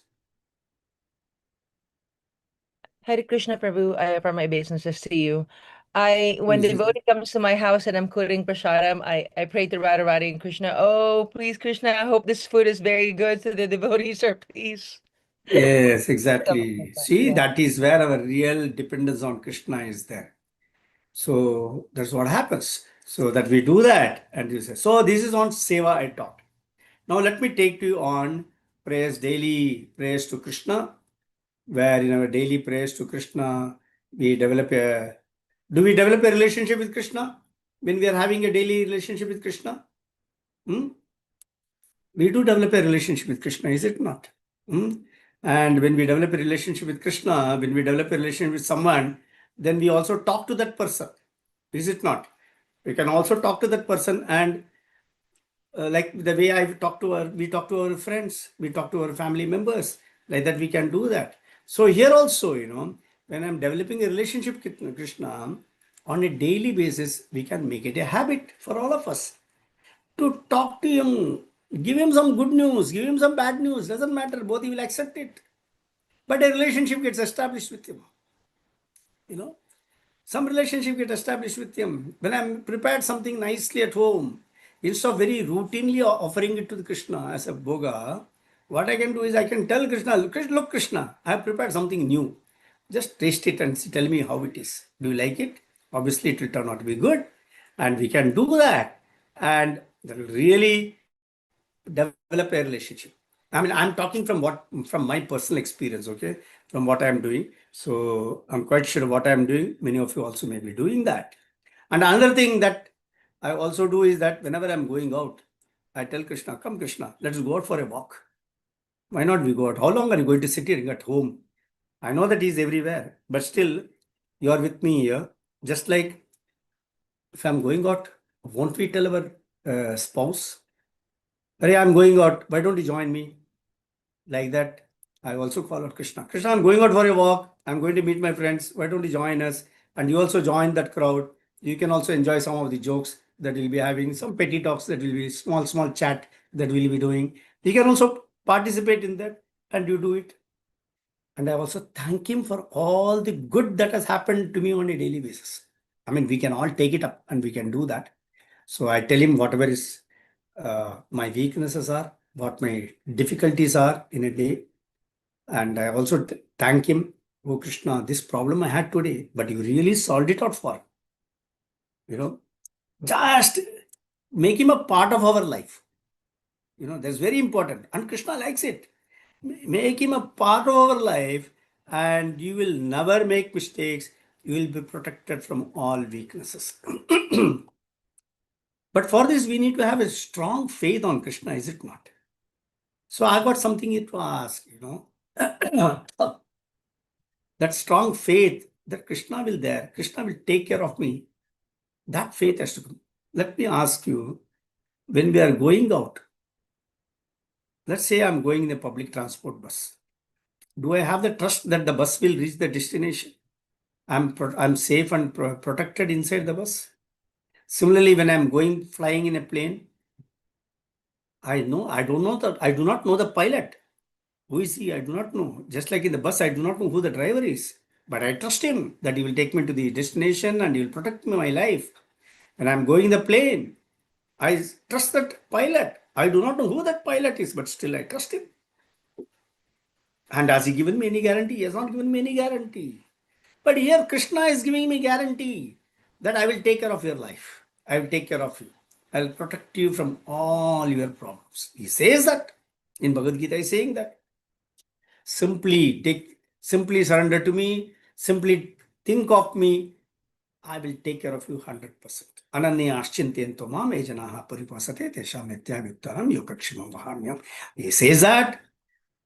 Hare Krishna Prabhu, from my obeisances to you. When the Please. devotee comes to my house and I'm cooking prasadam, I pray to Radharani and Krishna, oh, please, Krishna, I hope this food is very good so the devotees are pleased. Yes, exactly. See, Yeah. that is where our real dependence on Krishna is there. So that's what happens. So that we do that, and you say, so this is on Seva I taught. Now let me take you on prayers, daily prayers to Krishna, where in our daily prayers to Krishna, we develop do we develop a relationship with Krishna when we are having a daily relationship with Krishna? We do develop a relationship with Krishna, is it not? And when we develop a relationship with Krishna, when we develop a relationship with someone, then we also talk to that person, is it not? We can also talk to that person, and like the way we talk to our friends, we talk to our family members, like that we can do that. So here also, when I'm developing a relationship with Krishna on a daily basis, we can make it a habit for all of us to talk to him, give him some good news, give him some bad news, doesn't matter, both he will accept it. But a relationship gets established with him. Some relationship gets established with him. When I'm prepared something nicely at home, instead of very routinely offering it to the Krishna as a bhoga, what I can do is I can tell Krishna, look Krishna, I have prepared something new. Just taste it and tell me how it is. Do you like it? Obviously, it will turn out to be good. And we can do that. And that will really develop a relationship. I mean, I'm talking from my personal experience, okay, from what I'm doing. So I'm quite sure what I'm doing, many of you also may be doing that. And another thing that I also do is that whenever I'm going out, I tell Krishna, come Krishna, let's go out for a walk. Why not we go out? How long are you going to sit here at home? I know that he's everywhere, but still you are with me here. Just like if I'm going out, won't we tell our spouse, hey, I'm going out, why don't you join me? Like that, I also call out Krishna. Krishna, I'm going out for a walk. I'm going to meet my friends. Why don't you join us? And you also join that crowd. You can also enjoy some of the jokes that we'll be having, some petty talks that will be small chat that we'll be doing. You can also participate in that, and you do it. And I also thank him for all the good that has happened to me on a daily basis. I mean, we can all take it up and we can do that. So I tell him whatever is my weaknesses are, what my difficulties are in a day. And I also thank him, oh Krishna, this problem I had today, but you really solved it out for. Just make him a part of our life. That's very important. And Krishna likes it. Make him a part of our life, and you will never make mistakes. You will be protected from all weaknesses. But for this, we need to have a strong faith on Krishna, is it not? So I got something here to ask, that strong faith that Krishna will take care of me. That faith has to come. Let me ask you, when we are going out, let's say I'm going in a public transport bus. Do I have the trust that the bus will reach the destination? I'm safe and protected inside the bus. Similarly, when I'm flying in a plane, I do not know the pilot. Who is he? I do not know. Just like in the bus, I do not know who the driver is. But I trust him that he will take me to the destination and he will protect my life. When I'm going in the plane, I trust that pilot. I do not know who that pilot is, but still I trust him. And has he given me any guarantee? He has not given me any guarantee. But here Krishna is giving me guarantee that I will take care of your life. I will take care of you. I will protect you from all your problems. He says that. In Bhagavad Gita, he is saying that. Simply surrender to me, simply think of me, I will take care of you 100%. Ananya aschintento mam ejanaha paripasate tesham nityavittanam yogakshimam vahamyam. He says that,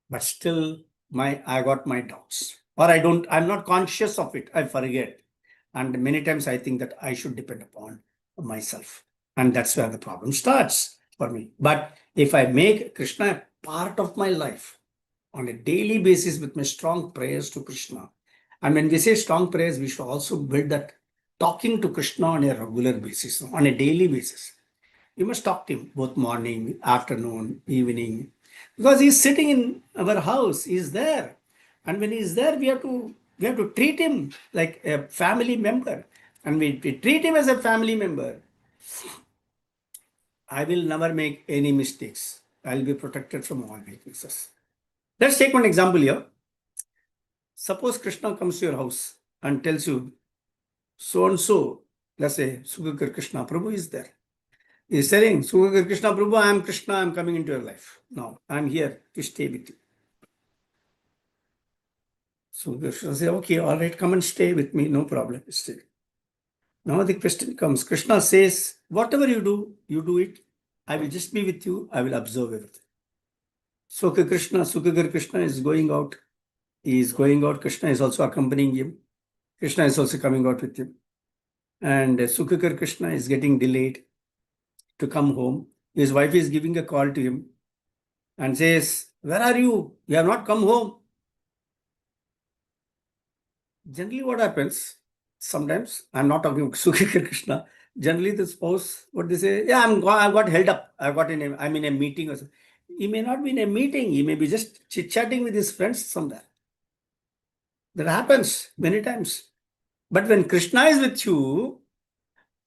but still I got my doubts. Or I'm not conscious of it, I forget. And many times I think that I should depend upon myself. And that's where the problem starts for me. But if I make Krishna a part of my life on a daily basis with my strong prayers to Krishna, and when we say strong prayers, we should also build that talking to Krishna on a regular basis, on a daily basis. You must talk to him both morning, afternoon, evening, because he's sitting in our house, he's there. And when he's there, we have to treat him like a family member. And we treat him as a family member. I will never make any mistakes. I'll be protected from all weaknesses. Let's take one example here. Suppose Krishna comes to your house and tells you, so and so, let's say Sugakar Krishna Prabhu is there. He's saying, Sugakar Krishna Prabhu, I am Krishna, I am coming into your life. Now, I am here to stay with you. So Krishna says, okay, all right, come and stay with me, no problem. Stay. Now the question comes, Krishna says, whatever you do it. I will just be with you, I will observe everything. Sugakar Krishna is going out. He is going out, Krishna is also accompanying him. Krishna is also coming out with him. And Sugakar Krishna is getting delayed to come home. His wife is giving a call to him and says, where are you? You have not come home. Generally what happens, sometimes, I'm not talking about Sugakar Krishna, generally the spouse, what they say, yeah, I got held up. I'm in a meeting or something. He may not be in a meeting. He may be just chit-chatting with his friends somewhere. That happens many times. But when Krishna is with you,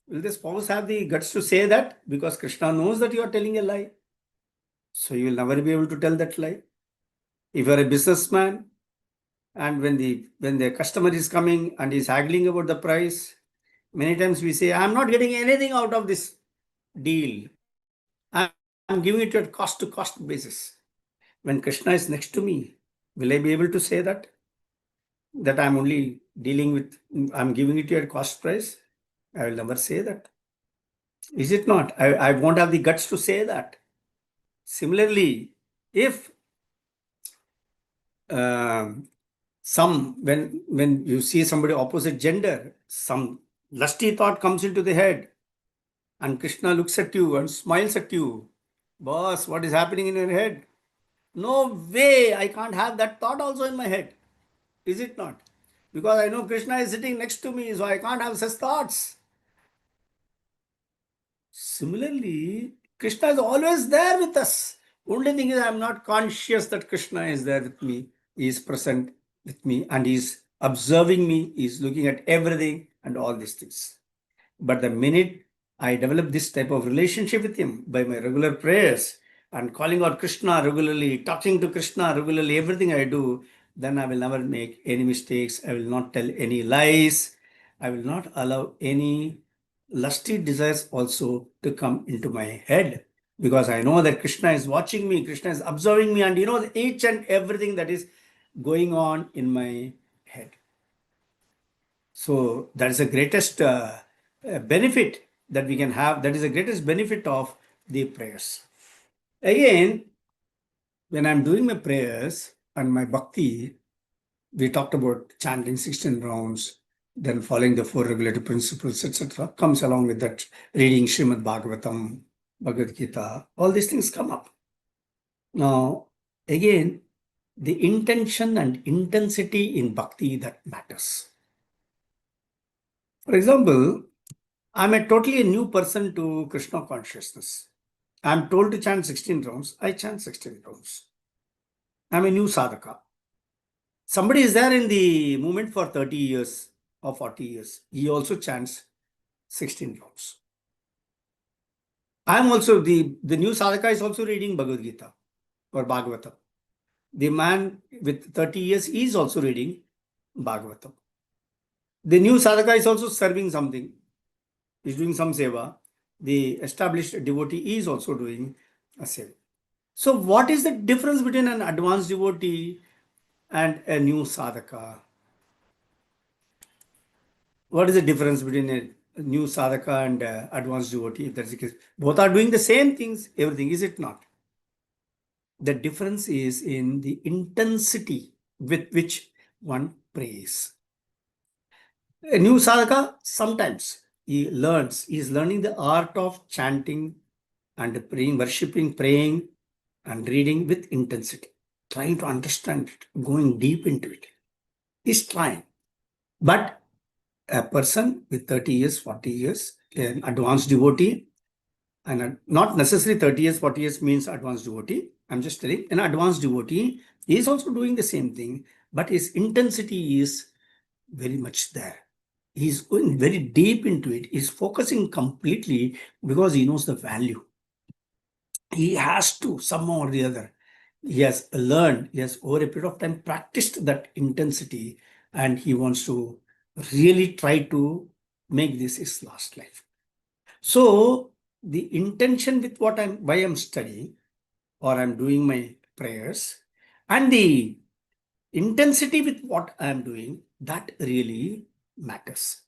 will the spouse have the guts to say that? Because Krishna knows that you are telling a lie. So you will never be able to tell that lie. If you are a businessman, and when the customer is coming and is haggling about the price, many times we say, I'm not getting anything out of this deal. I'm giving it at cost to cost basis. When Krishna is next to me, will I be able to say that? That I'm only I'm giving it at cost price? I will never say that. Is it not? I won't have the guts to say that. Similarly, if when you see somebody opposite gender, some lusty thought comes into the head, and Krishna looks at you and smiles at you. Boss, what is happening in your head? No way, I can't have that thought also in my head. Is it not? Because I know Krishna is sitting next to me, so I can't have such thoughts. Similarly, Krishna is always there with us. Only thing is, I'm not conscious that Krishna is there with me. He is present with me and he is observing me. He is looking at everything and all these things. But the minute I develop this type of relationship with him by my regular prayers and calling out Krishna regularly, talking to Krishna regularly, everything I do, then I will never make any mistakes. I will not tell any lies. I will not allow any lusty desires also to come into my head, because I know that Krishna is watching me, Krishna is observing me, and he knows each and everything that is going on in my head. So that is the greatest benefit that we can have. That is the greatest benefit of the prayers. Again, when I'm doing my prayers and my bhakti, we talked about chanting 16 rounds, then following the 4 regulative principles, etc. Comes along with that, reading Srimad Bhagavatam, Bhagavad Gita, all these things come up. Now, again, the intention and intensity in bhakti that matters. For example, I'm a totally new person to Krishna consciousness. I'm told to chant 16 rounds, I chant 16 rounds. I'm a new sadhaka. Somebody is there in the movement for 30 years or 40 years. He also chants 16 rounds. I'm also, the new sadhaka is also reading Bhagavad Gita or Bhagavatam. The man with 30 years is also reading Bhagavatam. The new sadhaka is also serving something. Is doing some seva. The established devotee is also doing a seva. So what is the difference between an advanced devotee and a new sadhaka? What is the difference between a new sadhaka and advanced devotee? If that's the case, both are doing the same things, everything, is it not? The difference is in the intensity with which one prays. A new sadhaka, sometimes he is learning the art of chanting and praying, worshipping, praying, and reading with intensity, trying to understand it, going deep into it. He's trying. But a person with 30 years, 40 years, an advanced devotee, and not necessarily 30 years, 40 years means advanced devotee. I'm just telling an advanced devotee is also doing the same thing, but his intensity is very much there. He's going very deep into it. He's focusing completely because he knows the value. He has to, somehow or the other, he has learned, he has over a period of time practiced that intensity, and he wants to really try to make this his last life. So the intention with why I'm studying or I'm doing my prayers, and the intensity with what I'm doing, that really matters.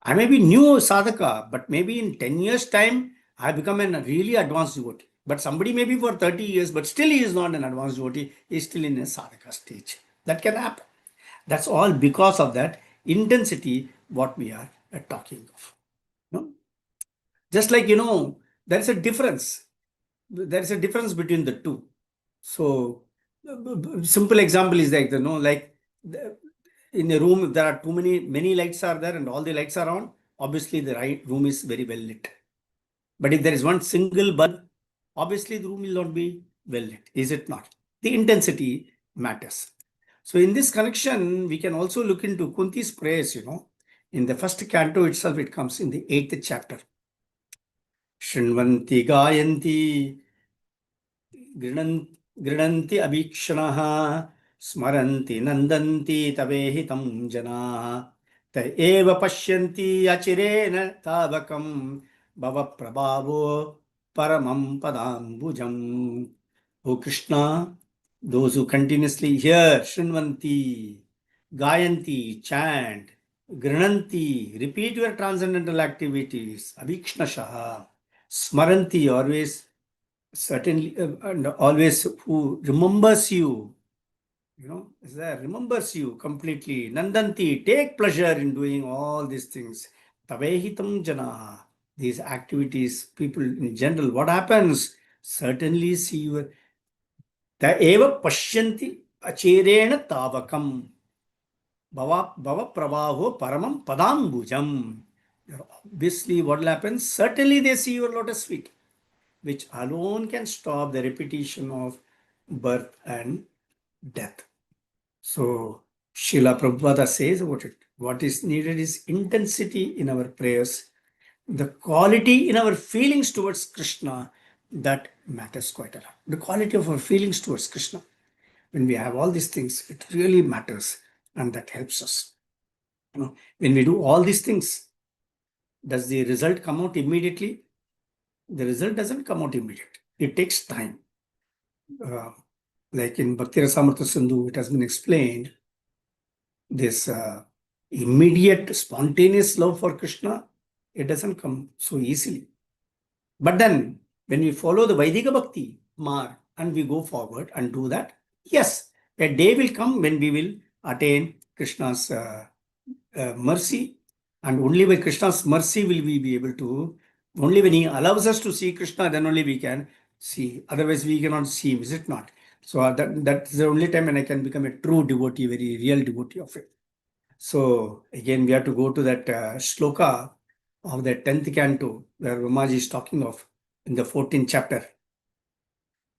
I may be new sadhaka, but maybe in 10 years' time, I become a really advanced devotee. But somebody may be for 30 years, but still he is not an advanced devotee. He is still in a sadhaka stage. That can happen. That's all because of that intensity, what we are talking of. No? Just like, there is a difference. There is a difference between the two. So, simple example is like, in a room, if there are many lights are there and all the lights are on, obviously the room is very well lit. But if there is one single bulb, obviously the room will not be well lit, is it not? The intensity matters. So in this connection, we can also look into Kunti's prayers, In the first canto itself, it comes in the 8th chapter. Shrinvanti Gayanti गृह्णन्ति अभीक्षणः स्मरन्ति नन्दन्ति तवेहितं जनाः त एव पश्यन्ति अचिरेण तावकं भवप्रभावो परमं पदाम्बुजम्. O Krishna, those who continuously hear Shrinvanti, Gayanti, chant, Grinanti, repeat your transcendental activities, Abhikshnashaha, Smaranti, always, certainly, and always who remembers you, is there, remembers you completely. Nandanti, take pleasure in doing all these things. Tavehitam jana, these activities, people in general, what happens? Certainly see your ta eva pashyanti achirena tavakam bhava pravaho paramam padambujam. Obviously, what will happen? Certainly they see your lotus feet, which alone can stop the repetition of birth and death. So, Srila Prabhupada says about it. What is needed is intensity in our prayers, the quality in our feelings towards Krishna, that matters quite a lot. The quality of our feelings towards Krishna. When we have all these things, it really matters, and that helps us. When we do all these things, does the result come out immediately? The result doesn't come out immediately. It takes time. Like in Bhakti Rasamrita Sindhu, it has been explained, this immediate spontaneous love for Krishna, it doesn't come so easily. But then when we follow the Vaidika Bhakti mark and we go forward and do that, yes, a day will come when we will attain Krishna's mercy, and only by Krishna's mercy will we be able to, only when he allows us to see Krishna, then only we can see. Otherwise we cannot see him, is it not? So that's the only time when I can become a true devotee, very real devotee of it. So again, we have to go to that shloka of the 10th canto where Ramaji is talking of in the 14th chapter.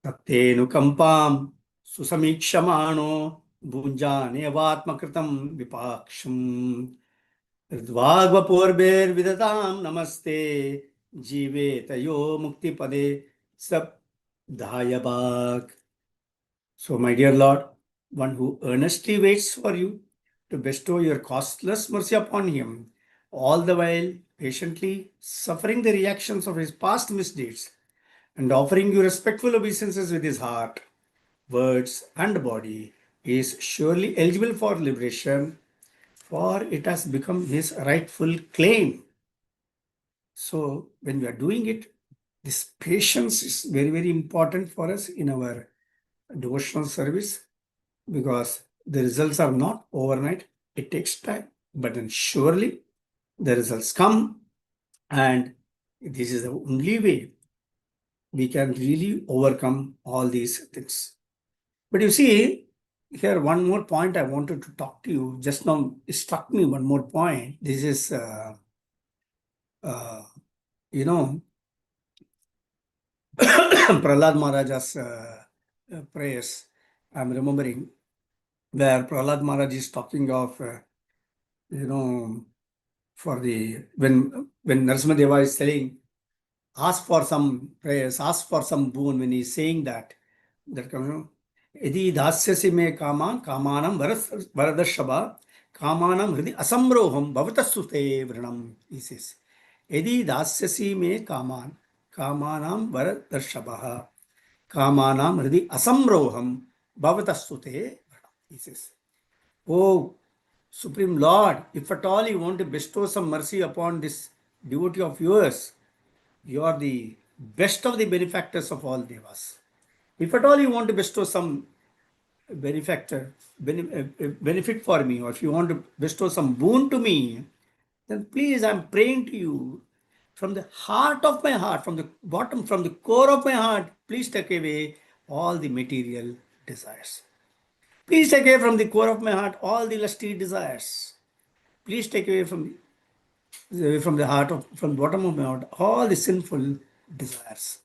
Tattenu kampam susamikshamaano bhunjane vatmakritam vipaksham rdvagvapurber vidatam namaste jive tayo mukti pade sab dhayabak. So, my dear Lord, one who earnestly waits for you to bestow your costless mercy upon him, all the while patiently suffering the reactions of his past misdeeds and offering you respectful obeisances with his heart, words, and body, is surely eligible for liberation, for it has become his rightful claim. So, when we are doing it, this patience is very, very important for us in our devotional service, because the results are not overnight. It takes time, but then surely the results come, and this is the only way we can really overcome all these things. But you see, here one more point I wanted to talk to you. Just now it struck me one more point. This is, you know, Prahlad Maharaja's prayers. I'm remembering where Prahlad Maharaj is talking of, for the when Narasimha is saying, ask for some prayers, ask for some boon. When he's saying that Yadi dasyasi me kaman kamanam varadashaba kamanam hridi asamroham bhavatastute vrinam. He says, Yadi dasyasi me kaman kamanam varadashaba kamanam hridi asamroham bhavatastute vrinam. He says, oh Supreme Lord, if at all you want to bestow some mercy upon this devotee of yours, you are the best of the benefactors of all devas. If at all you want to bestow some benefit for me, or if you want to bestow some boon to me, then please, I'm praying to you from the heart of my heart, from the bottom, from the core of my heart, please take away all the material desires. Please take away from the core of my heart all the lusty desires. Please take away from the heart of, from the bottom of my heart, all the sinful desires.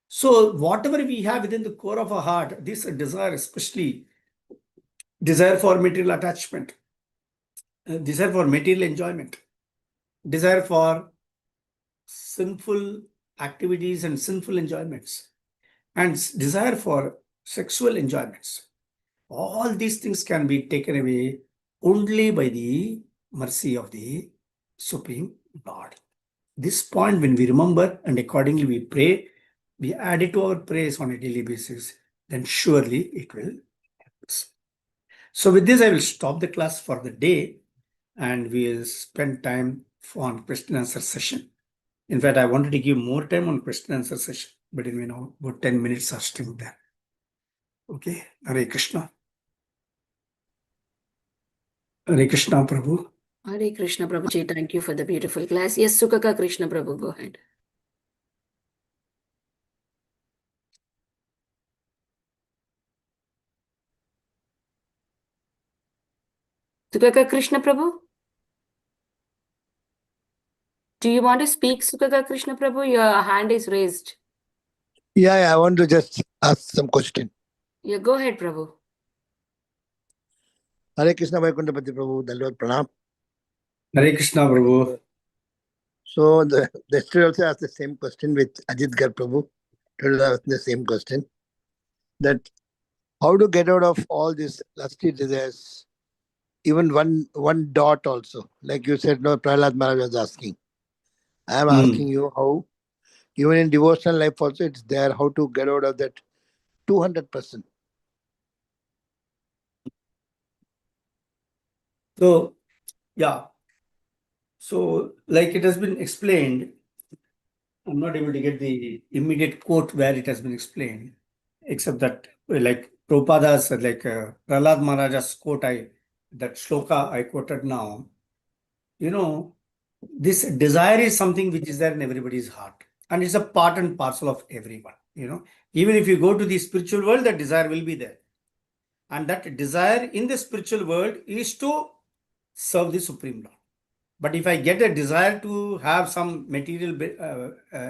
So whatever we have within the core of our heart, this desire, especially desire for material attachment, desire for material enjoyment, desire for sinful activities and sinful enjoyments, and desire for sexual enjoyments, all these things can be taken away only by the mercy of the Supreme Lord. This point, when we remember and accordingly we pray, we add it to our prayers on a daily basis, then surely it will help us. So with this, I will stop the class for the day, and we will spend time on question answer session. In fact, I wanted to give more time on question answer session, but about 10 minutes are still there. Okay, Hare Krishna. Hare Krishna, Prabhu. Hare Krishna, Prabhuji. Thank you for the beautiful class. Yes, Sukaka Krishna, Prabhu, go ahead. Sukaka Krishna, Prabhu? Do you want to speak, Sukaka Krishna, Prabhu? Your hand is raised. Yeah, I want to just ask some question. Yeah, go ahead, Prabhu. Hare Krishna, Vaikuntha Pati Prabhu, Dalvat Pranam. Hare Krishna, Prabhu. So yesterday also asked the same question with Ajit Gar Prabhu. Today asked the same question. That how to get out of all these lusty desires, even one dot also. Like you said, no, Prahlad Maharaj was asking. I am asking you how, even in devotional life also it's there, how to get out of that 200%. So, yeah. So, like it has been explained, I'm not able to get the immediate quote where it has been explained, except that, like Prabhupada's, like Prahlad Maharaja's quote, that shloka I quoted now, this desire is something which is there in everybody's heart, and it's a part and parcel of everyone. Even if you go to the spiritual world, that desire will be there, and that desire in the spiritual world is to serve the Supreme Lord. But if I get a desire to have some material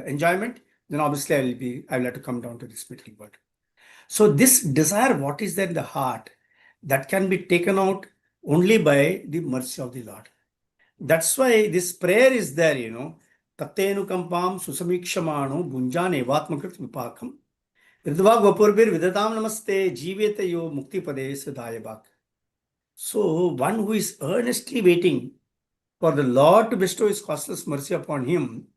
enjoyment, then obviously I will have to come down to this material world. So this desire, what is there in the heart, that can be taken out only by the mercy of the Lord. That's why this prayer is there, Tattenu kampam susamikshamano bunjane vatmakrit vipakam Ridva Gopurbir Vidatam Namaste Jivetayo Mukti Pade Sudayabak. So one who is earnestly waiting for the Lord to bestow His causeless mercy upon him,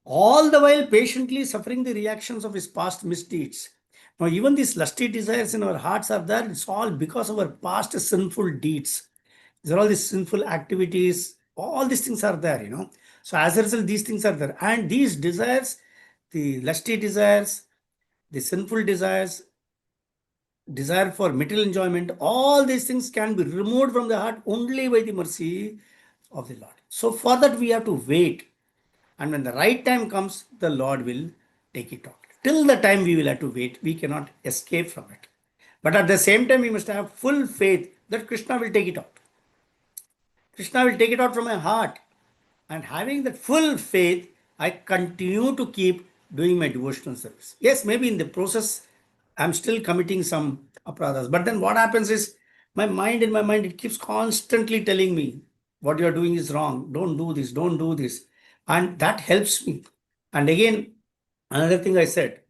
all the while patiently suffering the reactions of his past misdeeds. Now, even these lusty desires in our hearts are there. It's all because of our past sinful deeds. These are all these sinful activities. All these things are there, So as a result, these things are there. And these desires, the lusty desires, the sinful desires, desire for material enjoyment, all these things can be removed from the heart only by the mercy of the Lord. So for that we have to wait. And when the right time comes, the Lord will take it out. Till the time we will have to wait. We cannot escape from it. But at the same time, we must have full faith that Krishna will take it out. Krishna will take it out from my heart. And having that full faith, I continue to keep doing my devotional service. Yes, maybe in the process, I'm still committing some aparadhas. But then what happens is, in my mind, it keeps constantly telling me, what you're doing is wrong. Don't do this, don't do this. And that helps me. And again, another thing I said,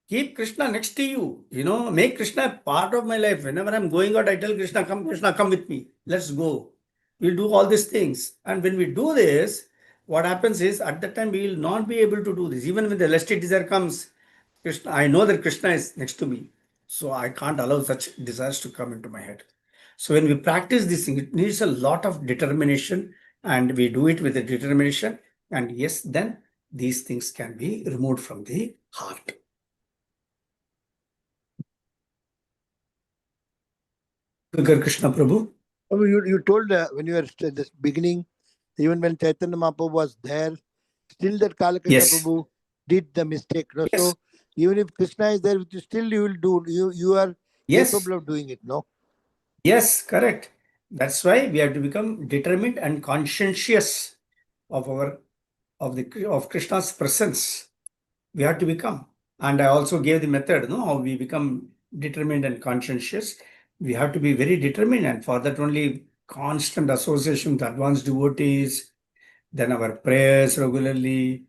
keep Krishna next to you. Make Krishna a part of my life. Whenever I'm going out, I tell Krishna, come with me. Let's go. We'll do all these things. And when we do this, what happens is at that time we will not be able to do this. Even when the lusty desire comes, Krishna, I know that Krishna is next to me. So I can't allow such desires to come into my head. So when we practice this thing, it needs a lot of determination, and we do it with a determination. And yes, then these things can be removed from the heart. Krishna Prabhu. Oh, you told when you were at the beginning, even when Chaitanya Mahaprabhu was there, still that Kalakrishna Yes. Prabhu did the mistake. No? Yes. So even if Krishna is there with you, still you will do. You are Yes. capable of doing it. No. Yes, correct. That's why we have to become determined and conscientious of Krishna's presence. We have to become. And I also gave the method, how we become determined and conscientious. We have to be very determined, and for that only constant association with advanced devotees, then our prayers regularly,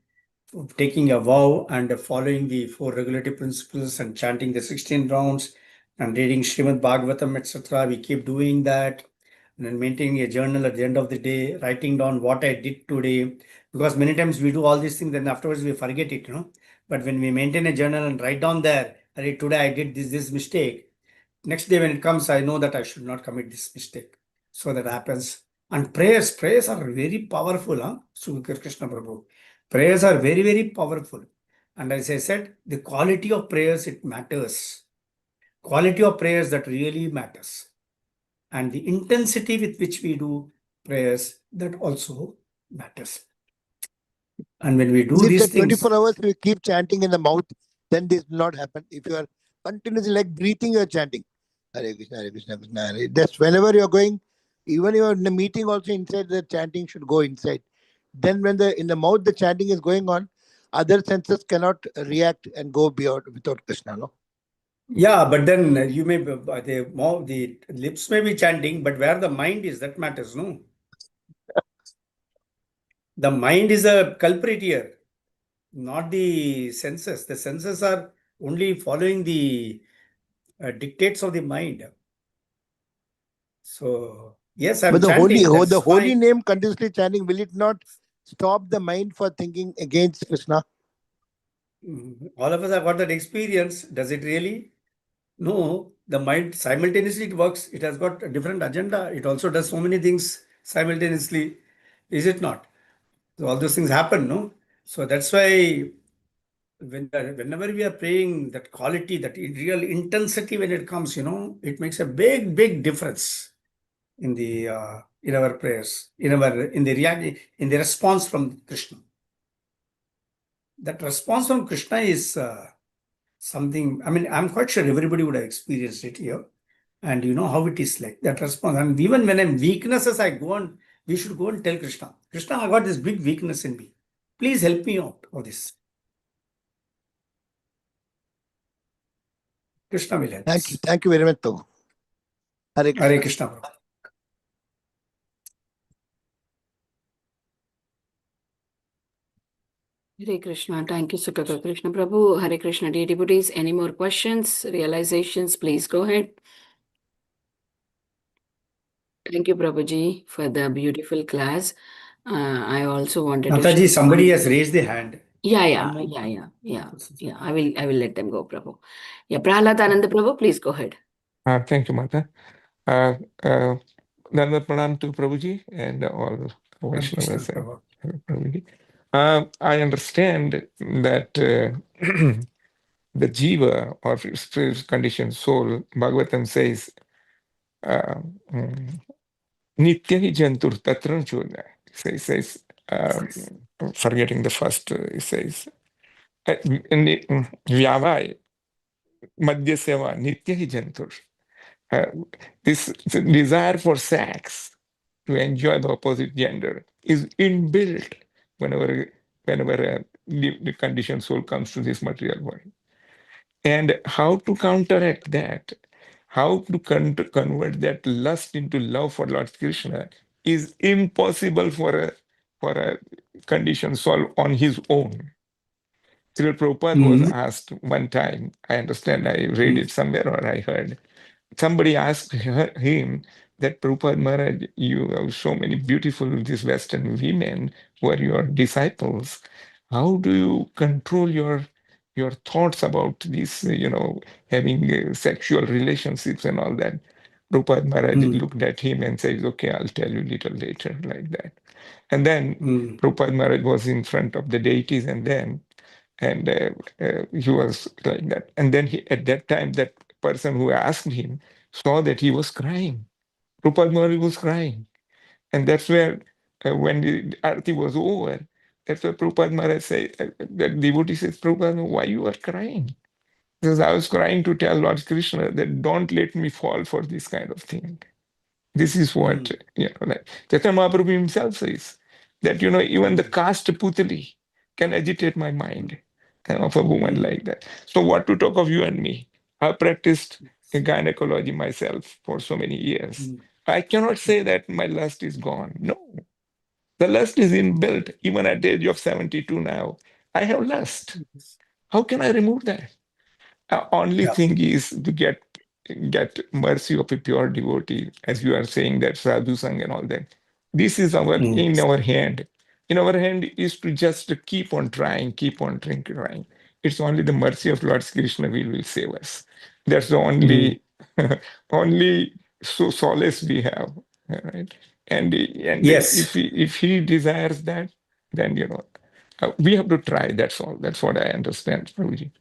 taking a vow and following the 4 regulative principles and chanting the 16 rounds and reading Srimad Bhagavatam, etc. We keep doing that. And then maintaining a journal at the end of the day, writing down what I did today. Because many times we do all these things, then afterwards we forget it, But when we maintain a journal and write down there, today I did this mistake. Next day when it comes, I know that I should not commit this mistake. So that happens. And prayers are very powerful, Krishna Prabhu. Prayers are very, very powerful. And as I said, the quality of prayers, it matters. Quality of prayers, that really matters. And the intensity with which we do prayers, that also matters. And when we do If these that 24 things, hours you keep chanting in the mouth, then this will not happen. If you are continuously like breathing, you are chanting. Hare Krishna, Hare Krishna, Krishna Hare. That's whenever you are going, even you are in the meeting also inside, the chanting should go inside. Then when in the mouth the chanting is going on, other senses cannot react and go beyond without Krishna. No. yeah, but then you may the lips may be chanting, but where the mind is, that matters, no? The mind is a culprit here, not the senses. The senses are only following the dictates of the mind. So yes, I'm But the chanting. That's the holy fine. name continuously chanting, will it not stop the mind for thinking against Krishna? All of us have got that experience. Does it really? No, the mind simultaneously it works. It has got a different agenda. It also does so many things simultaneously. Is it not? So all those things happen, no? So that's why whenever we are praying, that quality, that real intensity when it comes, it makes a big, big difference in our prayers, in the response from Krishna. That response from Krishna is something. I mean, I'm quite sure everybody would have experienced it here, and you know how it is like that response. And even when I'm weaknesses, we should go and tell Krishna, Krishna, I got this big weakness in me. Please help me out of this. Krishna will help us. Thank you very much, Prabhu. Hare Krishna. Hare Krishna, Prabhu. Hare Krishna. Thank you, Sukha Krishna Prabhu. Hare Krishna, dear devotees. Any more questions, realizations? Please go ahead. Thank you, Prabhuji, for the beautiful class. I also wanted to Mataji, share somebody one. has raised the hand. Yeah. One more. Yeah. I will let them go, Prabhu. Yeah, Prahlad Ananda Prabhu, please go ahead. Thank you, Mata. Nanda Pranam to Prabhuji and all Vaishnavas. Prabhuji. I understand that the jiva or spiritual conditioned soul, Bhagavatam says, Nitya hi jantur tatran chodha. says, forgetting the first, it says, Vyavai, Madhya Seva, Nitya hi Jantur. This desire for sex, to enjoy the opposite gender, is inbuilt whenever the conditioned soul comes to this material world. And how to counteract that, how to convert that lust into love for Lord Krishna is impossible for a conditioned soul on his own. Srila Prabhupada was asked one time, I understand, I read it somewhere or I heard, somebody asked him that Prabhupada Maharaj, you have so many beautiful these Western women who are your disciples. How do you control your thoughts about this, having sexual relationships and all that? Prabhupada Maharaj looked at him and says, okay, I'll tell you a little later, like that. And then Prabhupada Maharaj was in front of the deities and he was like that. And then at that time, that person who asked him saw that he was crying. Rupal Maharaj was crying. And that's where, when the arati was over, that's where Prabhupada Maharaj said, the devotee says, Prabhupada, why you are crying? Because I was crying to tell Lord Krishna that don't let me fall for this kind of thing. This is what, like Chaitanya Mahaprabhu himself says, that, even the caste putali can agitate my mind of a woman like that. So what to talk of you and me? I practiced gynecology myself for so many years. I cannot say that my lust is gone. No, the lust is inbuilt. Even at the age of 72 now, I have lust. How can I remove that? Only thing is to get mercy of a pure devotee, as you are saying, that sadhu sang and all that. This is in our hand. In our hand is to just keep on trying, trying. It's only the mercy of Lord Krishna will save us. That's the only only solace we have, right? And Yes. if he desires that, then we have to try. That's all. That's what I understand, Prabhuji.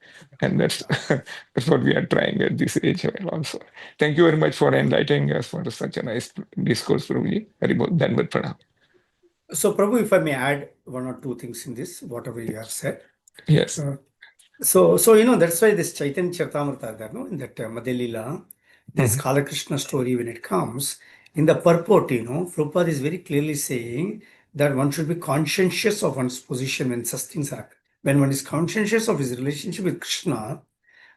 And that's that's what we are trying at this age also. Thank you very much for enlightening us for such a nice discourse, Prabhuji. Very good. Dandavat pranam. So, Prabhu, if I may add one or two things in this, whatever you have said. Yes. So that's why this Chaitanya Charitamrita there, no, in that Madhya Leela, this Kala Krishna story, when it comes, in the purport, Prabhupada is very clearly saying that one should be conscientious of one's position when such things happen. When one is conscientious of his relationship with Krishna,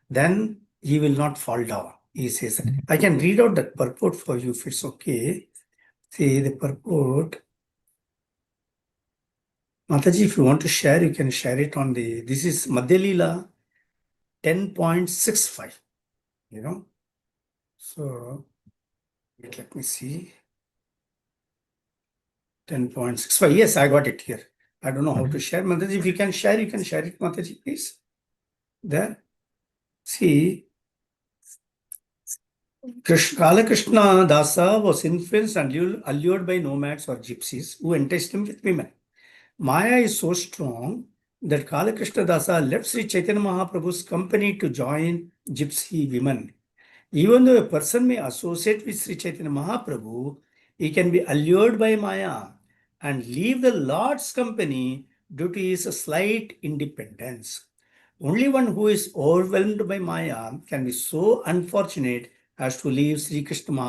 then he will not fall down. He says that. I can read out that purport for you if it's okay. See the purport. Mataji, if you want to share, you can share it on this is Madhya Leela 10.65, So, let me see. 10.65. Yes, I got it here. I don't know how to share. Mataji, if you can share it, Mataji, please. There. See, Kala Krishna Dasa was influenced and allured by nomads or gypsies who enticed him with women. Maya is so strong that Kala Krishna Dasa left Sri Chaitanya Mahaprabhu's company to join gypsy women. Even though a person may associate with Sri Chaitanya Mahaprabhu, he can be allured by Maya and leave the Lord's company due to his slight independence. Only one who is overwhelmed by Maya can be so unfortunate as to leave Sri Chaitanya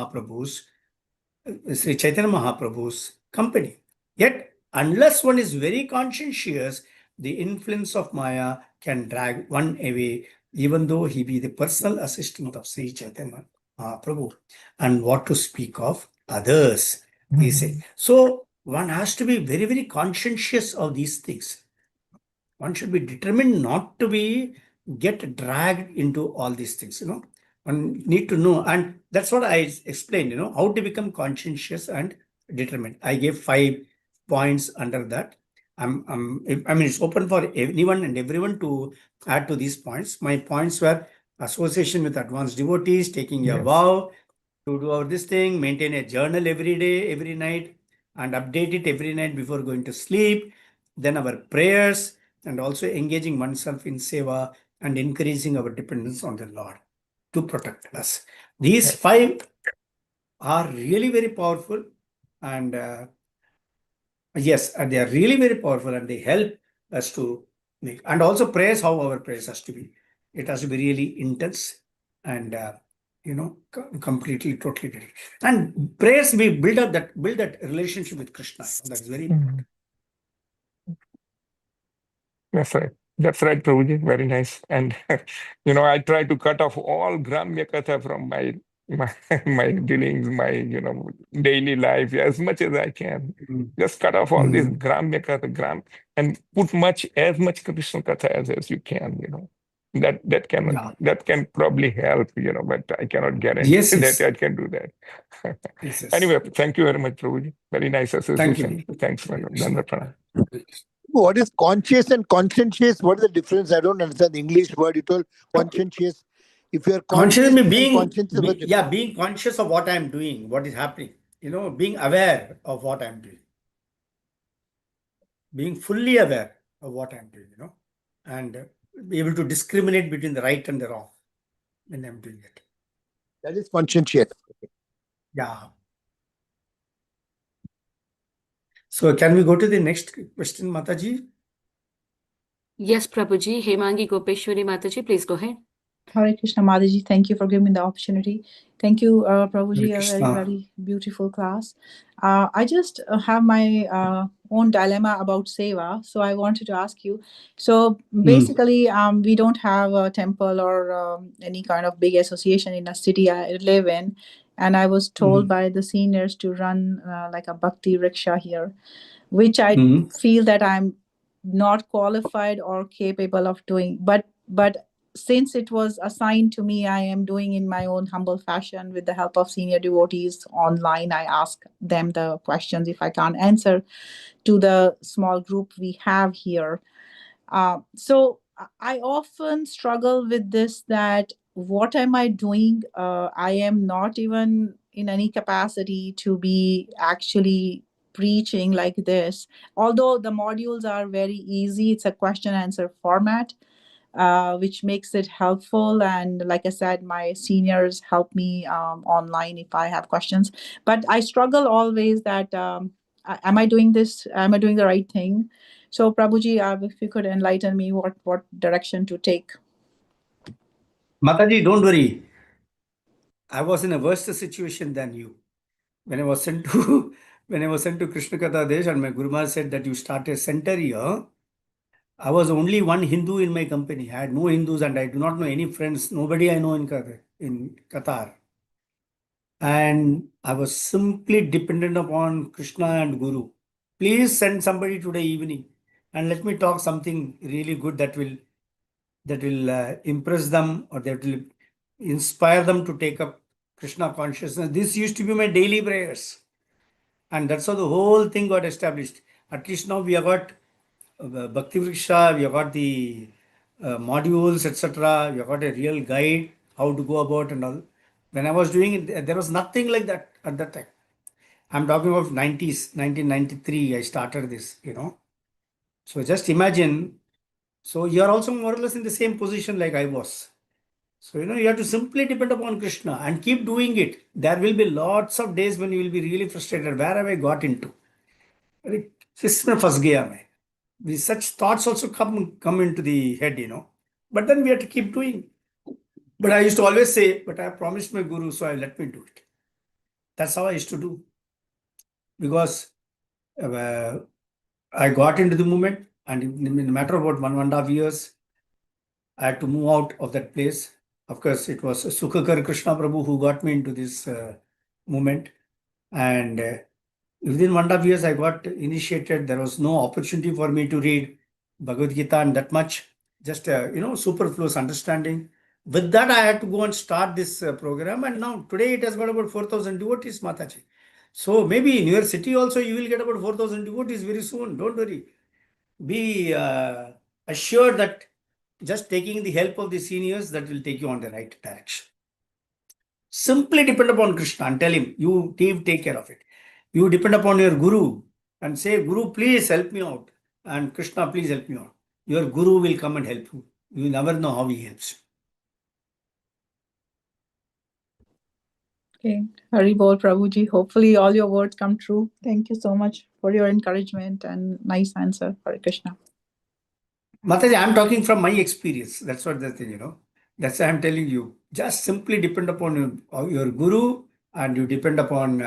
Mahaprabhu's company. Yet, unless one is very conscientious, the influence of Maya can drag one away, even though he be the personal assistant of Sri Chaitanya Mahaprabhu. And what to speak of others, he said. So, one has to be very, very conscientious of these things. One should be determined not to get dragged into all these things, One need to know, and that's what I explained, how to become conscientious and determined. I gave 5 points under that. It's open for anyone and everyone to add to these points. My points were association with advanced devotees, taking a vow to do all this thing, maintain a journal every day, every night, and update it every night before going to sleep. Then our prayers, and also engaging oneself in seva and increasing our dependence on the Lord to protect us. These 5 are really very powerful, and Yes, and they are really very powerful, and they help us to make. And also prayers, how our prayers has to be. It has to be really intense and completely, totally dedicated. And prayers we build that relationship with Krishna. That is very important. That's right. That's right, Prabhuji. Very nice. And I try to cut off all Gramya Katha from my dealings, my daily life as much as I can. Just cut off all this Gramya Katha, and put as much Krishna Katha as you can. That can probably help. But I cannot guarantee Yes, yes. that I can do that. Yes, yes. Anyway, thank you very much, Prabhuji. Very nice Thank association. you. Thanks, Madam. Dandapana. Pranam. What is conscious and conscientious? What is the difference? I don't understand the English word. You told conscientious. If you are conscious Conscious and being, conscientious, what's the difference? being conscious of what I'm doing, what is happening. Being aware of what I'm doing. Being fully aware of what I'm doing, and be able to discriminate between the right and the wrong when I'm doing it. That is conscientious. Yeah. So can we go to the next question, Mataji? Yes, Prabhuji. Hemangi Gopeshwari Mataji, please go ahead. Hare Krishna, Mataji. Thank you for giving me the opportunity. Thank you, Prabhuji. Hare A very, Krishna. very beautiful class. I just have my own dilemma about seva. So I wanted to ask you. So basically, we don't have a temple or any kind of big association in a city I live in. And I was told by the seniors to run like a bhakti rickshaw here, which I feel that I'm not qualified or capable of doing. But since it was assigned to me, I am doing in my own humble fashion with the help of senior devotees online. I ask them the questions if I can't answer to the small group we have here. So I often struggle with this, that what am I doing? I am not even in any capacity to be actually preaching like this. Although the modules are very easy, it's a question answer format. Which makes it helpful. And like I said, my seniors help me online if I have questions. But I struggle always that am I doing this? Am I doing the right thing? So Prabhuji, if you could enlighten me what direction to take. Mataji, don't worry. I was in a worse situation than you. When I was sent to Krishna Katha Desh, and my Guru Maharaj said that you start a center here, I was only one Hindu in my company. I had no Hindus, and I do not know any friends. Nobody I know in Qatar. And I was simply dependent upon Krishna and Guru. Please send somebody today evening and let me talk something really good that will impress them, or that will inspire them to take up Krishna consciousness. This used to be my daily prayers. And that's how the whole thing got established. At least now we have got Bhakti Vriksha, we have got the modules, etc. We have got a real guide, how to go about and all. When I was doing it, there was nothing like that at that time. I'm talking of 90s, 1993, I started this, So just imagine, so you are also more or less in the same position like I was. So, you have to simply depend upon Krishna and keep doing it. There will be lots of days when you will be really frustrated. Where have I got into? System फंस गया मैं. Such thoughts also come into the head, But then we have to keep doing. But I used to always say, but I promised my Guru, so I let me do it. That's how I used to do. Because I got into the movement, and in a matter of about 1.5 years, I had to move out of that place. Of course, it was Sukhakar Krishna Prabhu who got me into this movement. And within 1.5 years, I got initiated. There was no opportunity for me to read Bhagavad Gita and that much, just superfluous understanding. With that, I had to go and start this program, and now today it has got about 4,000 devotees, Mataji. So maybe in your city also you will get about 4,000 devotees very soon. Don't worry. Be assured that just taking the help of the seniors, that will take you on the right direction. Simply depend upon Krishna and tell him, you take care of it. You depend upon your Guru and say, Guru, please help me out. And Krishna, please help me out. Your Guru will come and help you. You never know how he helps you. Okay. Hari Bol Prabhuji. Hopefully all your words come true. Thank you so much for your encouragement and nice answer. Hare Krishna. Mataji, I'm talking from my experience. That's what the thing, That's why I'm telling you. Just simply depend upon your guru and you depend upon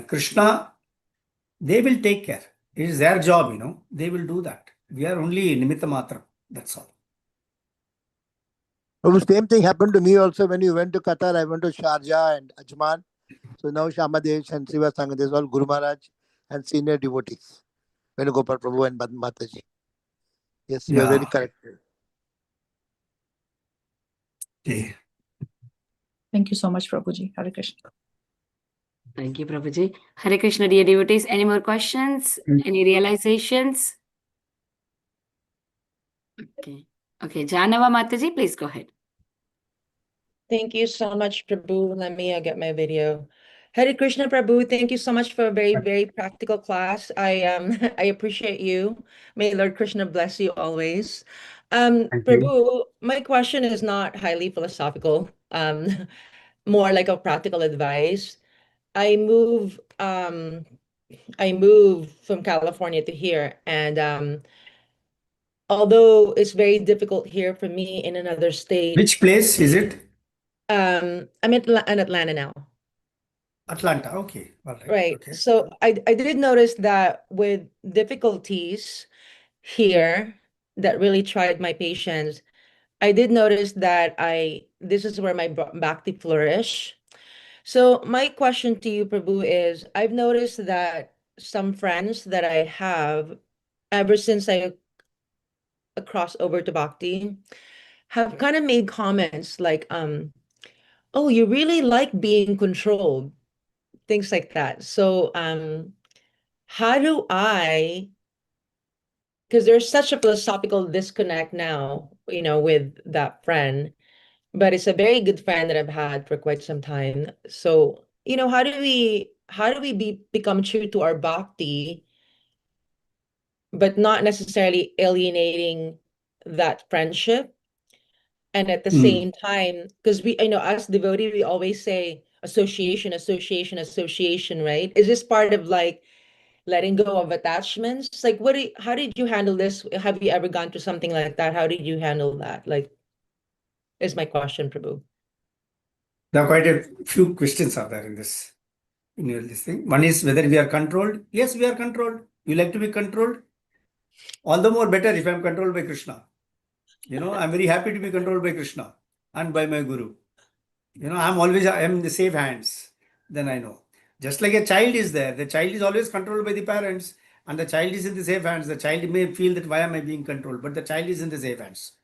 Krishna. They will take care. It is their job, They will do that. We are only nimitta matra. That's all. The same thing happened to me also when you went to Qatar. I went to Sharjah and Ajman. So now Shamadesh and Siva Sangha, there's all Guru Maharaj and senior devotees. Venugopal Prabhu and Mataji. Yes, you are very correct. Okay. Thank you so much, Prabhuji. Hare Krishna. Thank you, Prabhuji. Hare Krishna, dear devotees. Any more questions? Any realizations? Okay. Okay, Janava Mataji, please go ahead. Thank you so much, Prabhu. Let me get my video. Hare Krishna, Prabhu. Thank you so much for a very, very practical class. I I appreciate you. May Lord Krishna bless you always. Prabhu, my question is not highly philosophical. More like a practical advice. I move from California to here, and although it's very difficult here for me in another state. Which place is it? I'm in Atlanta now. Atlanta. Okay. All right. Right. Okay. So I did notice that with difficulties here that really tried my patience, I did notice that this is where my bhakti flourish. So my question to you, Prabhu, is I've noticed that some friends that I have ever since I crossed over to bhakti have kind of made comments like, oh, you really like being controlled, things like that. So how do I, because there's such a philosophical disconnect now, with that friend, but it's a very good friend that I've had for quite some time. So, how do we become true to our bhakti, but not necessarily alienating that friendship? And at the same time, because as devotee, we always say association, association, association, right? Is this part of like letting go of attachments? Like, how did you handle this? Have you ever gone through something like that? How did you handle that? Like, is my question, Prabhu. There are quite a few questions are there in this thing. One is whether we are controlled. Yes, we are controlled. You like to be controlled? All the more better if I'm controlled by Krishna. I'm very happy to be controlled by Krishna and by my Guru. I'm in the safe hands. Then I know. Just like a child is there, the child is always controlled by the parents, and the child is in the safe hands. The child may feel that why am I being controlled, but the child is in the safe hands.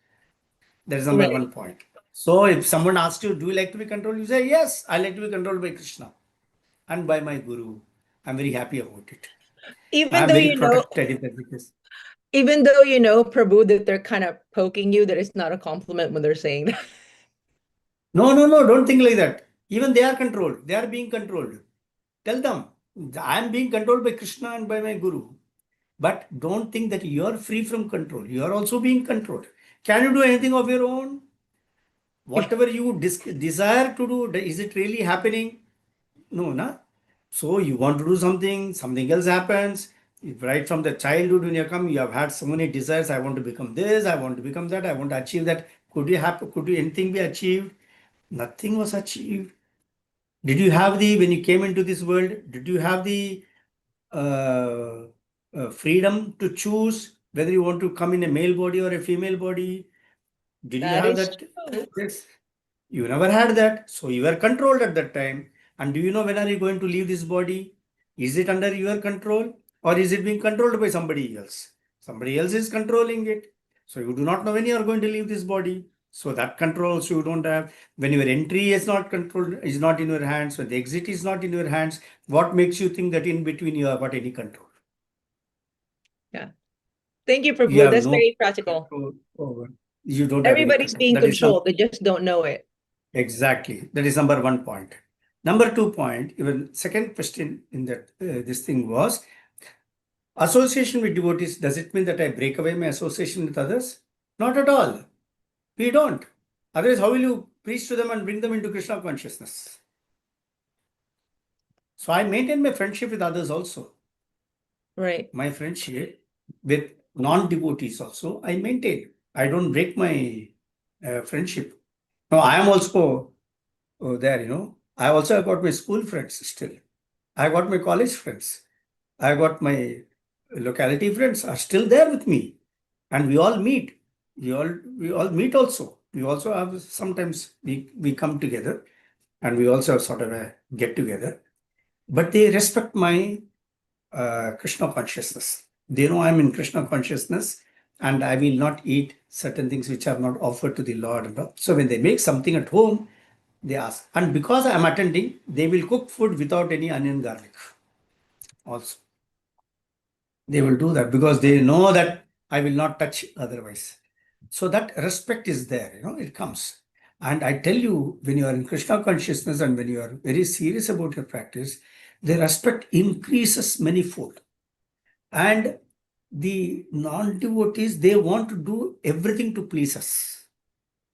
That is number one point. So if someone asks you, do you like to be controlled? You say, yes, I like to be controlled by Krishna and by my Guru. I'm very happy about it. Even I'm though very protected in that because. Even though Prabhu, that they're kind of poking you, that it's not a compliment when they're saying that. No, don't think like that. Even they are controlled. They are being controlled. Tell them, I am being controlled by Krishna and by my Guru. But don't think that you are free from control. You are also being controlled. Can you do anything of your own? Whatever you desire to do, is it really happening? No, na? So you want to do something else happens. Right from the childhood when you come, you have had so many desires. I want to become this, I want to become that, I want to achieve that. Could anything be achieved? Nothing was achieved. Did you have when you came into this world, did you have the freedom to choose whether you want to come in a male body or a female body? Did you have that? Yes. You never had that. So you were controlled at that time. And do you know when are you going to leave this body? Is it under your control or is it being controlled by somebody else? Somebody else is controlling it. So you do not know when you are going to leave this body. So that control also you don't have. When your entry is not controlled, is not in your hands, when the exit is not in your hands, what makes you think that in between you have got any control? Yeah. Thank you, You Prabhu. have That's no very practical. You don't have any Everybody's control. being That is controlled. They just don't know it. exactly. That is number 1 point. Number 2 point, even second question in that this thing was, association with devotees, does it mean that I break away my association with others? Not at all. We don't. Otherwise, how will you preach to them and bring them into Krishna consciousness? So I maintain my friendship with others also. Right. My friendship with non-devotees also, I maintain. I don't break my friendship. No, I am also there, I also have got my school friends still. I got my college friends. I got my locality friends are still there with me. And we all meet. We all meet also. We also have sometimes we come together and we also have sort of a get together. But they respect my Krishna consciousness. They know I'm in Krishna consciousness and I will not eat certain things which are not offered to the Lord. And all. So when they make something at home, they ask. And because I'm attending, they will cook food without any onion garlic also. They will do that because they know that I will not touch otherwise. So that respect is there, it comes. And I tell you, when you are in Krishna consciousness and when you are very serious about your practice, the respect increases manifold. And the non-devotees, they want to do everything to please us.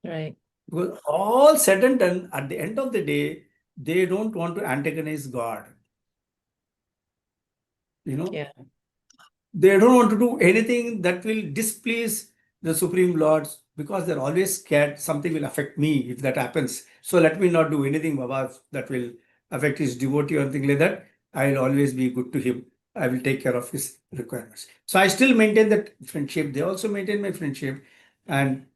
Right. Because all said and done, at the end of the day, they don't want to antagonize God. Yeah. They don't want to do anything that will displease the Supreme Lord because they're always scared something will affect me if that happens. So let me not do anything, Baba, that will affect his devotee or anything like that. I'll always be good to him. I will take care of his requirements. So I still maintain that friendship. They also maintain my friendship. And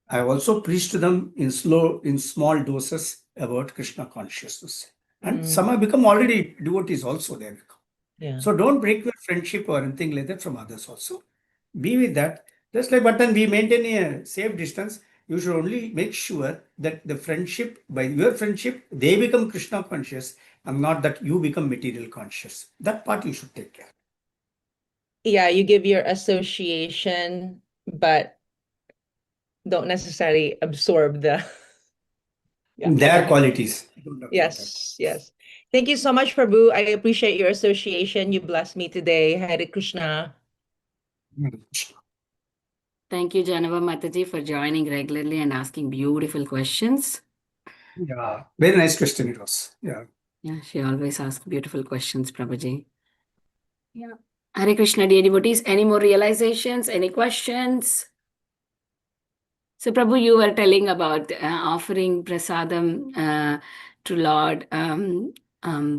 I also preach to them in small doses about Krishna consciousness. And some have become already devotees also there. Yeah. So don't break your friendship or anything like that from others also. Be with that. Just like button, we maintain a safe distance. You should only make sure that the friendship, by your friendship, they become Krishna conscious and not that you become material conscious. That part you should take care. Yeah, you give your association, but don't necessarily absorb the Their qualities. Yes, yes. Thank you so much, Prabhu. I appreciate your association. You blessed me today. Hare Krishna. Thank you, Janava Mataji, for joining regularly and asking beautiful questions. Yeah, very nice question it was. Yeah. Yeah, she always asks beautiful questions, Prabhuji. Yeah. Hare Krishna, dear devotees. Any more realizations? Any questions? So, Prabhu, you were telling about offering prasadam to Lord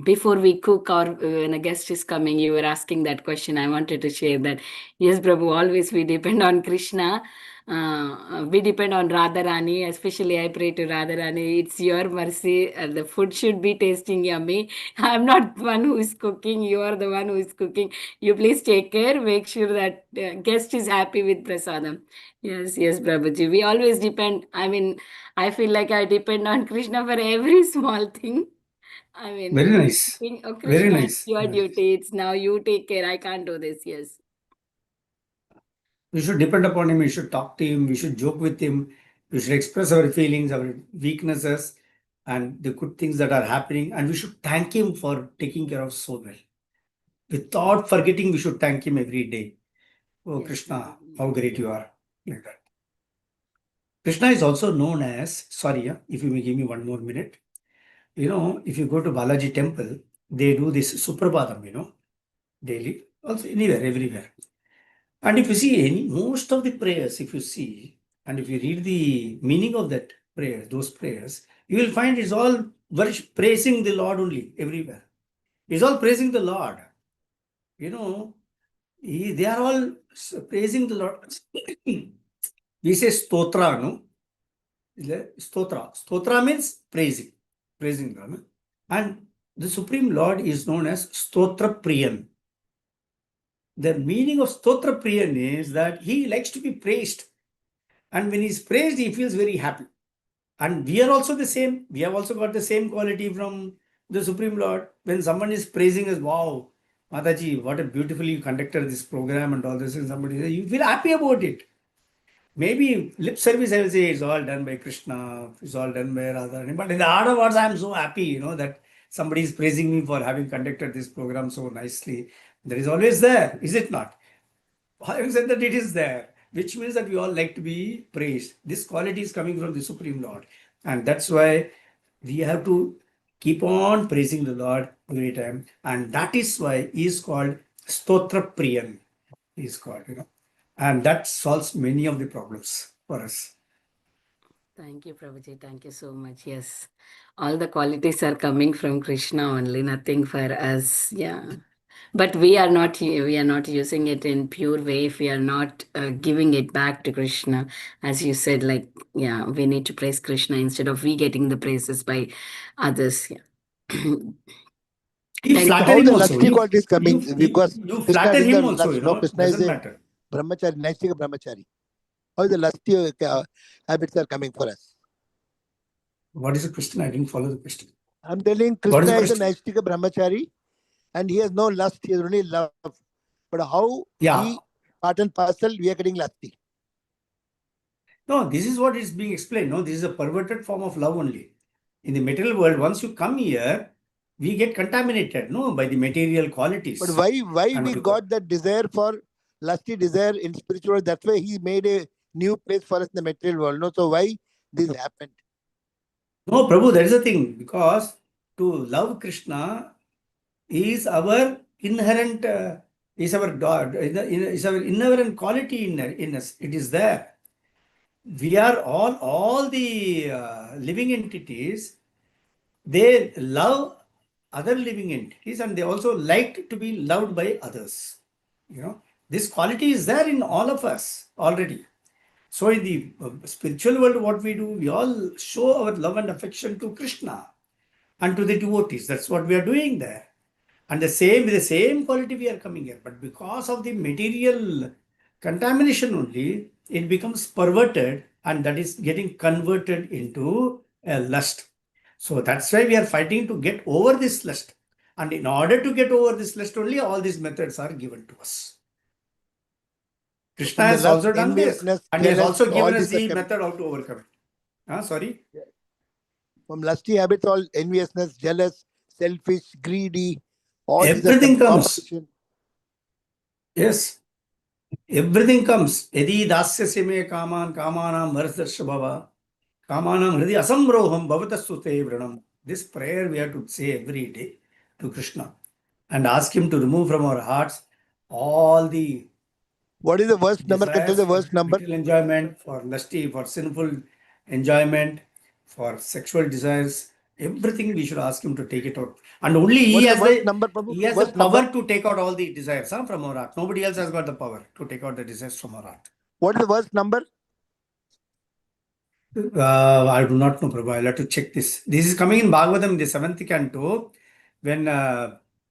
before we cook or when a guest is coming. You were asking that question. I wanted to share that. Yes, Prabhu, always we depend on Krishna. We depend on Radharani. Especially, I pray to Radharani. It's your mercy. The food should be tasting yummy. I'm not one who is cooking. You are the one who is cooking. You please take care. Make sure that guest is happy with prasadam. Yes, yes, Prabhuji. We always depend. I mean, I feel like I depend on Krishna for every small thing. I mean, Very nice. oh, Very Krishna, nice. it's your duty. It's now you take care. I can't do this. Yes. We should depend upon him. We should talk to him. We should joke with him. We should express our feelings, our weaknesses, and the good things that are happening. And we should thank him for taking care of us so well. Without forgetting, we should thank him every day. Oh, Yes. Krishna, how great you are. Like that. Krishna is also known as, sorry, if you may give me one more minute. If you go to Balaji temple, they do this Suprabhatam, daily. Also anywhere, everywhere. And if you see most of the prayers, if you see, and if you read the meaning of that prayer, those prayers, you will find it's all praising the Lord only, everywhere. It's all praising the Lord. They are all praising the Lord. We say stotra, no? Stotra. Stotra means praising God. And the Supreme Lord is known as Stotra Priyan. The meaning of Stotra Priyan is that he likes to be praised. And when he's praised, he feels very happy. And we are also the same. We have also got the same quality from the Supreme Lord. When someone is praising us, wow, Mataji, what a beautifully you conducted this program and all this, and somebody says, you feel happy about it. Maybe lip service, I will say, it's all done by Krishna, it's all done by Radharani. But in the heart of hearts, I am so happy, that somebody is praising me for having conducted this program so nicely. That is always there, is it not? Having said that, it is there, which means that we all like to be praised. This quality is coming from the Supreme Lord. And that's why we have to keep on praising the Lord every time. And that is why he is called Stotra Priyan. He is called, and that solves many of the problems for us. Thank you, Prabhuji. Thank you so much. Yes, all the qualities are coming from Krishna only, nothing for us. Yeah. But we are not using it in pure way if we are not giving it back to Krishna. As you said, like, yeah, we need to praise Krishna instead of we getting the praises by others. Yeah. You Thank So flatter how him the also. lusty quality is coming? Because You Krishna flatter is him the also, lust. No, Krishna is doesn't a matter. brahmachari, Naistika brahmachari. How the lusty habits are coming for us? What is the question? I didn't follow the question. I'm telling What is Krishna the is a question? Naistika brahmachari and he has no lust, he has only love. But how Yeah. he, part and parcel, we are getting lusty. No, this is what is being explained. No, this is a perverted form of love only. In the material world, once you come here, we get contaminated, no, by the material qualities. But why And we to- got that desire for lusty desire in spiritual world? That's why he made a new place for us in the material world. No, so why this happened? No, Prabhu, that is the thing. Because to love Krishna is our inherent, is our inherent quality in us. It is there. We are all the living entities. They love other living entities and they also like to be loved by others. This quality is there in all of us already. So in the spiritual world, what we do, we all show our love and affection to Krishna and to the devotees. That's what we are doing there. And with the same quality we are coming here. But because of the material contamination only, it becomes perverted and that is getting converted into a lust. So that's why we are fighting to get over this lust. And in order to get over this lust only, all these methods are given to us. Krishna From the has lust, also done this. enviousness, And he has jealous, also all given us these are the coming. method how to overcome it. Sorry? From lusty habits, all enviousness, jealous, selfish, greedy, all these are Everything coming. comes. Competition. Yes. Everything comes. Yadi dasyasya me kaman kamanam varsarsha bhava kamanam hridi asamroham bhavatastute vranam. This prayer we have to say every day to Krishna and ask him to remove from our hearts all the What is the worst number? Can tell desires the for worst number? material enjoyment, for lusty, for sinful enjoyment, for sexual desires. Everything we should ask him to take it out. And only What he is the has worst number, Prabhu? he has the Worst power number? to take out all the desires from our heart. Nobody else has got the power to take out the desires from our heart. What is the worst number? I do not know, Prabhu. I'll have to check this. This is coming in Bhagavatam, the 7th canto, when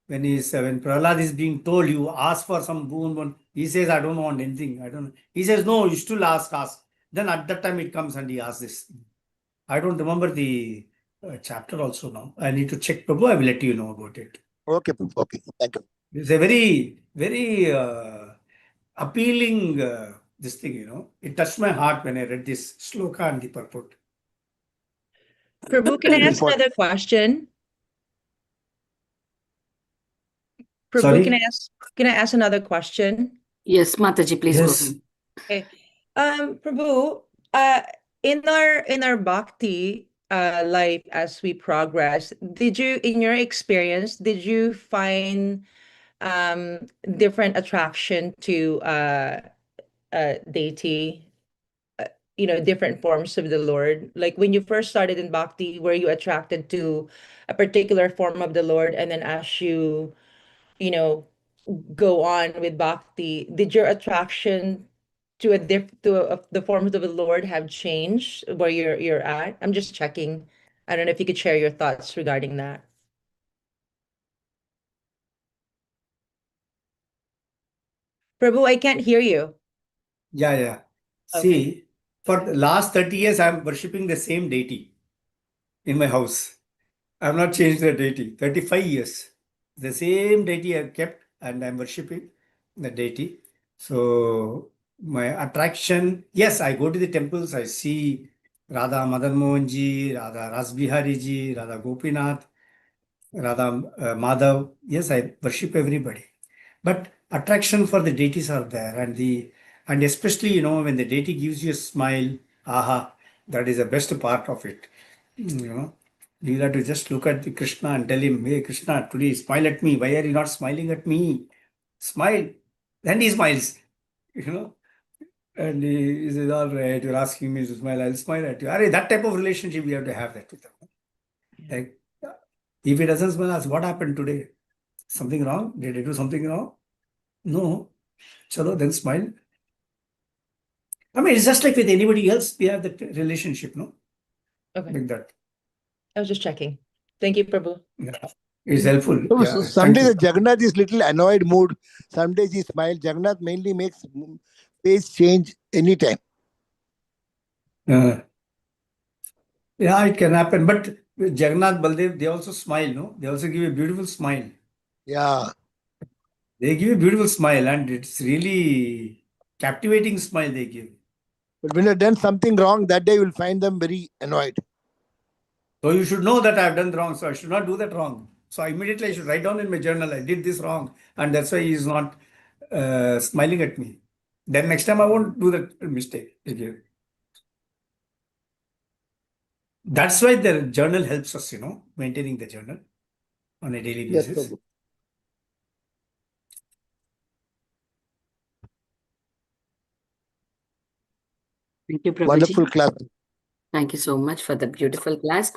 when Prahlad is being told, you ask for some boon, he says, I don't want anything. I don't. He says, no, you still ask. Then at that time it comes and he asks this. I don't remember the chapter also now. I need to check, Prabhu. I will let you know about it. Okay, Prabhu. Okay, thank you. It's a very, very appealing this thing, It touched my heart when I read this sloka and the purport. Prabhu, can I ask another question? Prabhu, Sorry? can I ask another question? Yes, Mataji, please go Yes. ahead. Okay. Prabhu, in our bhakti life as we progress, in your experience, did you find different attraction to deity, different forms of the Lord? Like when you first started in bhakti, were you attracted to a particular form of the Lord, and then as you go on with bhakti, did your attraction to the forms of the Lord have changed where you're at? I'm just checking. I don't know if you could share your thoughts regarding that. Prabhu, I can't hear you. Yeah. Okay. See, for the last 30 years, I'm worshipping the same deity in my house. I have not changed the deity. 35 years. The same deity I've kept and I'm worshipping the deity. So my attraction, yes, I go to the temples, I see Radha Madan Mohanji, Radha Rasbihari ji, Radha Gopinath, Radha Madhav. Yes, I worship everybody. But attraction for the deities are there, and especially when the deity gives you a smile, aha, that is the best part of it. You have to just look at the Krishna and tell him, hey Krishna, today smile at me. Why are you not smiling at me? Smile. Then he smiles. And he says, all right, you're asking me to smile, I'll smile at you. That type of relationship we have to have that with him. Like, if he doesn't smile, ask, what happened today? Something wrong? Did I do something wrong? No. Chalo, then smile. I mean, it's just like with anybody else, we have that relationship, no? Okay. Like that. I was just checking. Thank you, Prabhu. Yeah. It's helpful. So, Yeah. some days Jagannath is little annoyed mood. Some days he smiles. Jagannath mainly makes face change anytime. Yeah, it can happen. But with Jagannath, Baldev, they also smile, no? They also give a beautiful smile. Yeah. They give a beautiful smile, and it's really captivating smile they give. But when you've done something wrong, that day you will find them very annoyed. So you should know that I've done wrong, so I should not do that wrong. So immediately I should write down in my journal, I did this wrong, and that's why he is not smiling at me. Then next time I won't do that mistake again. That's why the journal helps us, maintaining the journal on a daily Yes, basis. Prabhu. Thank you, Prabhuji. Wonderful class. Thank you so much for the beautiful class.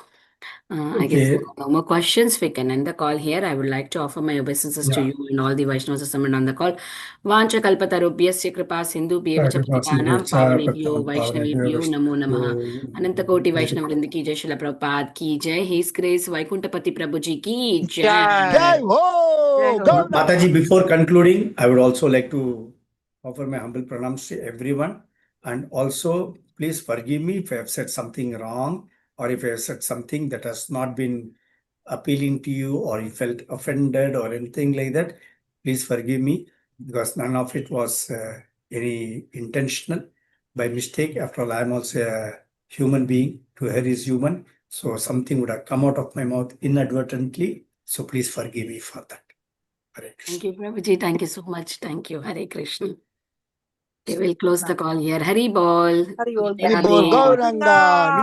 I guess there are no more questions. We can end the call here. I would like to offer my obeisances to you and all the Vaishnavas assembled on the call. Vancha kalpatarubhyasya kripa sindhu bhyevacha patitanam pavanebhyo Vaishnavebhyo namo namaha. Ananta koti Vaishnav Vrinda ki jai, Srila Prabhupada ki jai, His Grace Vaikuntha Pati Prabhuji ki jai. Jai Ho! Gaur Mataji, before concluding, I would also like to offer my humble pranams to everyone. And also, please forgive me if I have said something wrong, or if I have said something that has not been appealing to you, or you felt offended or anything like that. Please forgive me, because none of it was any intentional, by mistake. After all, I am also a human being. To her is human. So something would have come out of my mouth inadvertently. So please forgive me for that. Hare Krishna. Thank you, Prabhuji. Thank you so much. Thank you. Hare Krishna. Okay, we'll close the call here. Hari Bol. Hari Bol. Gauranga.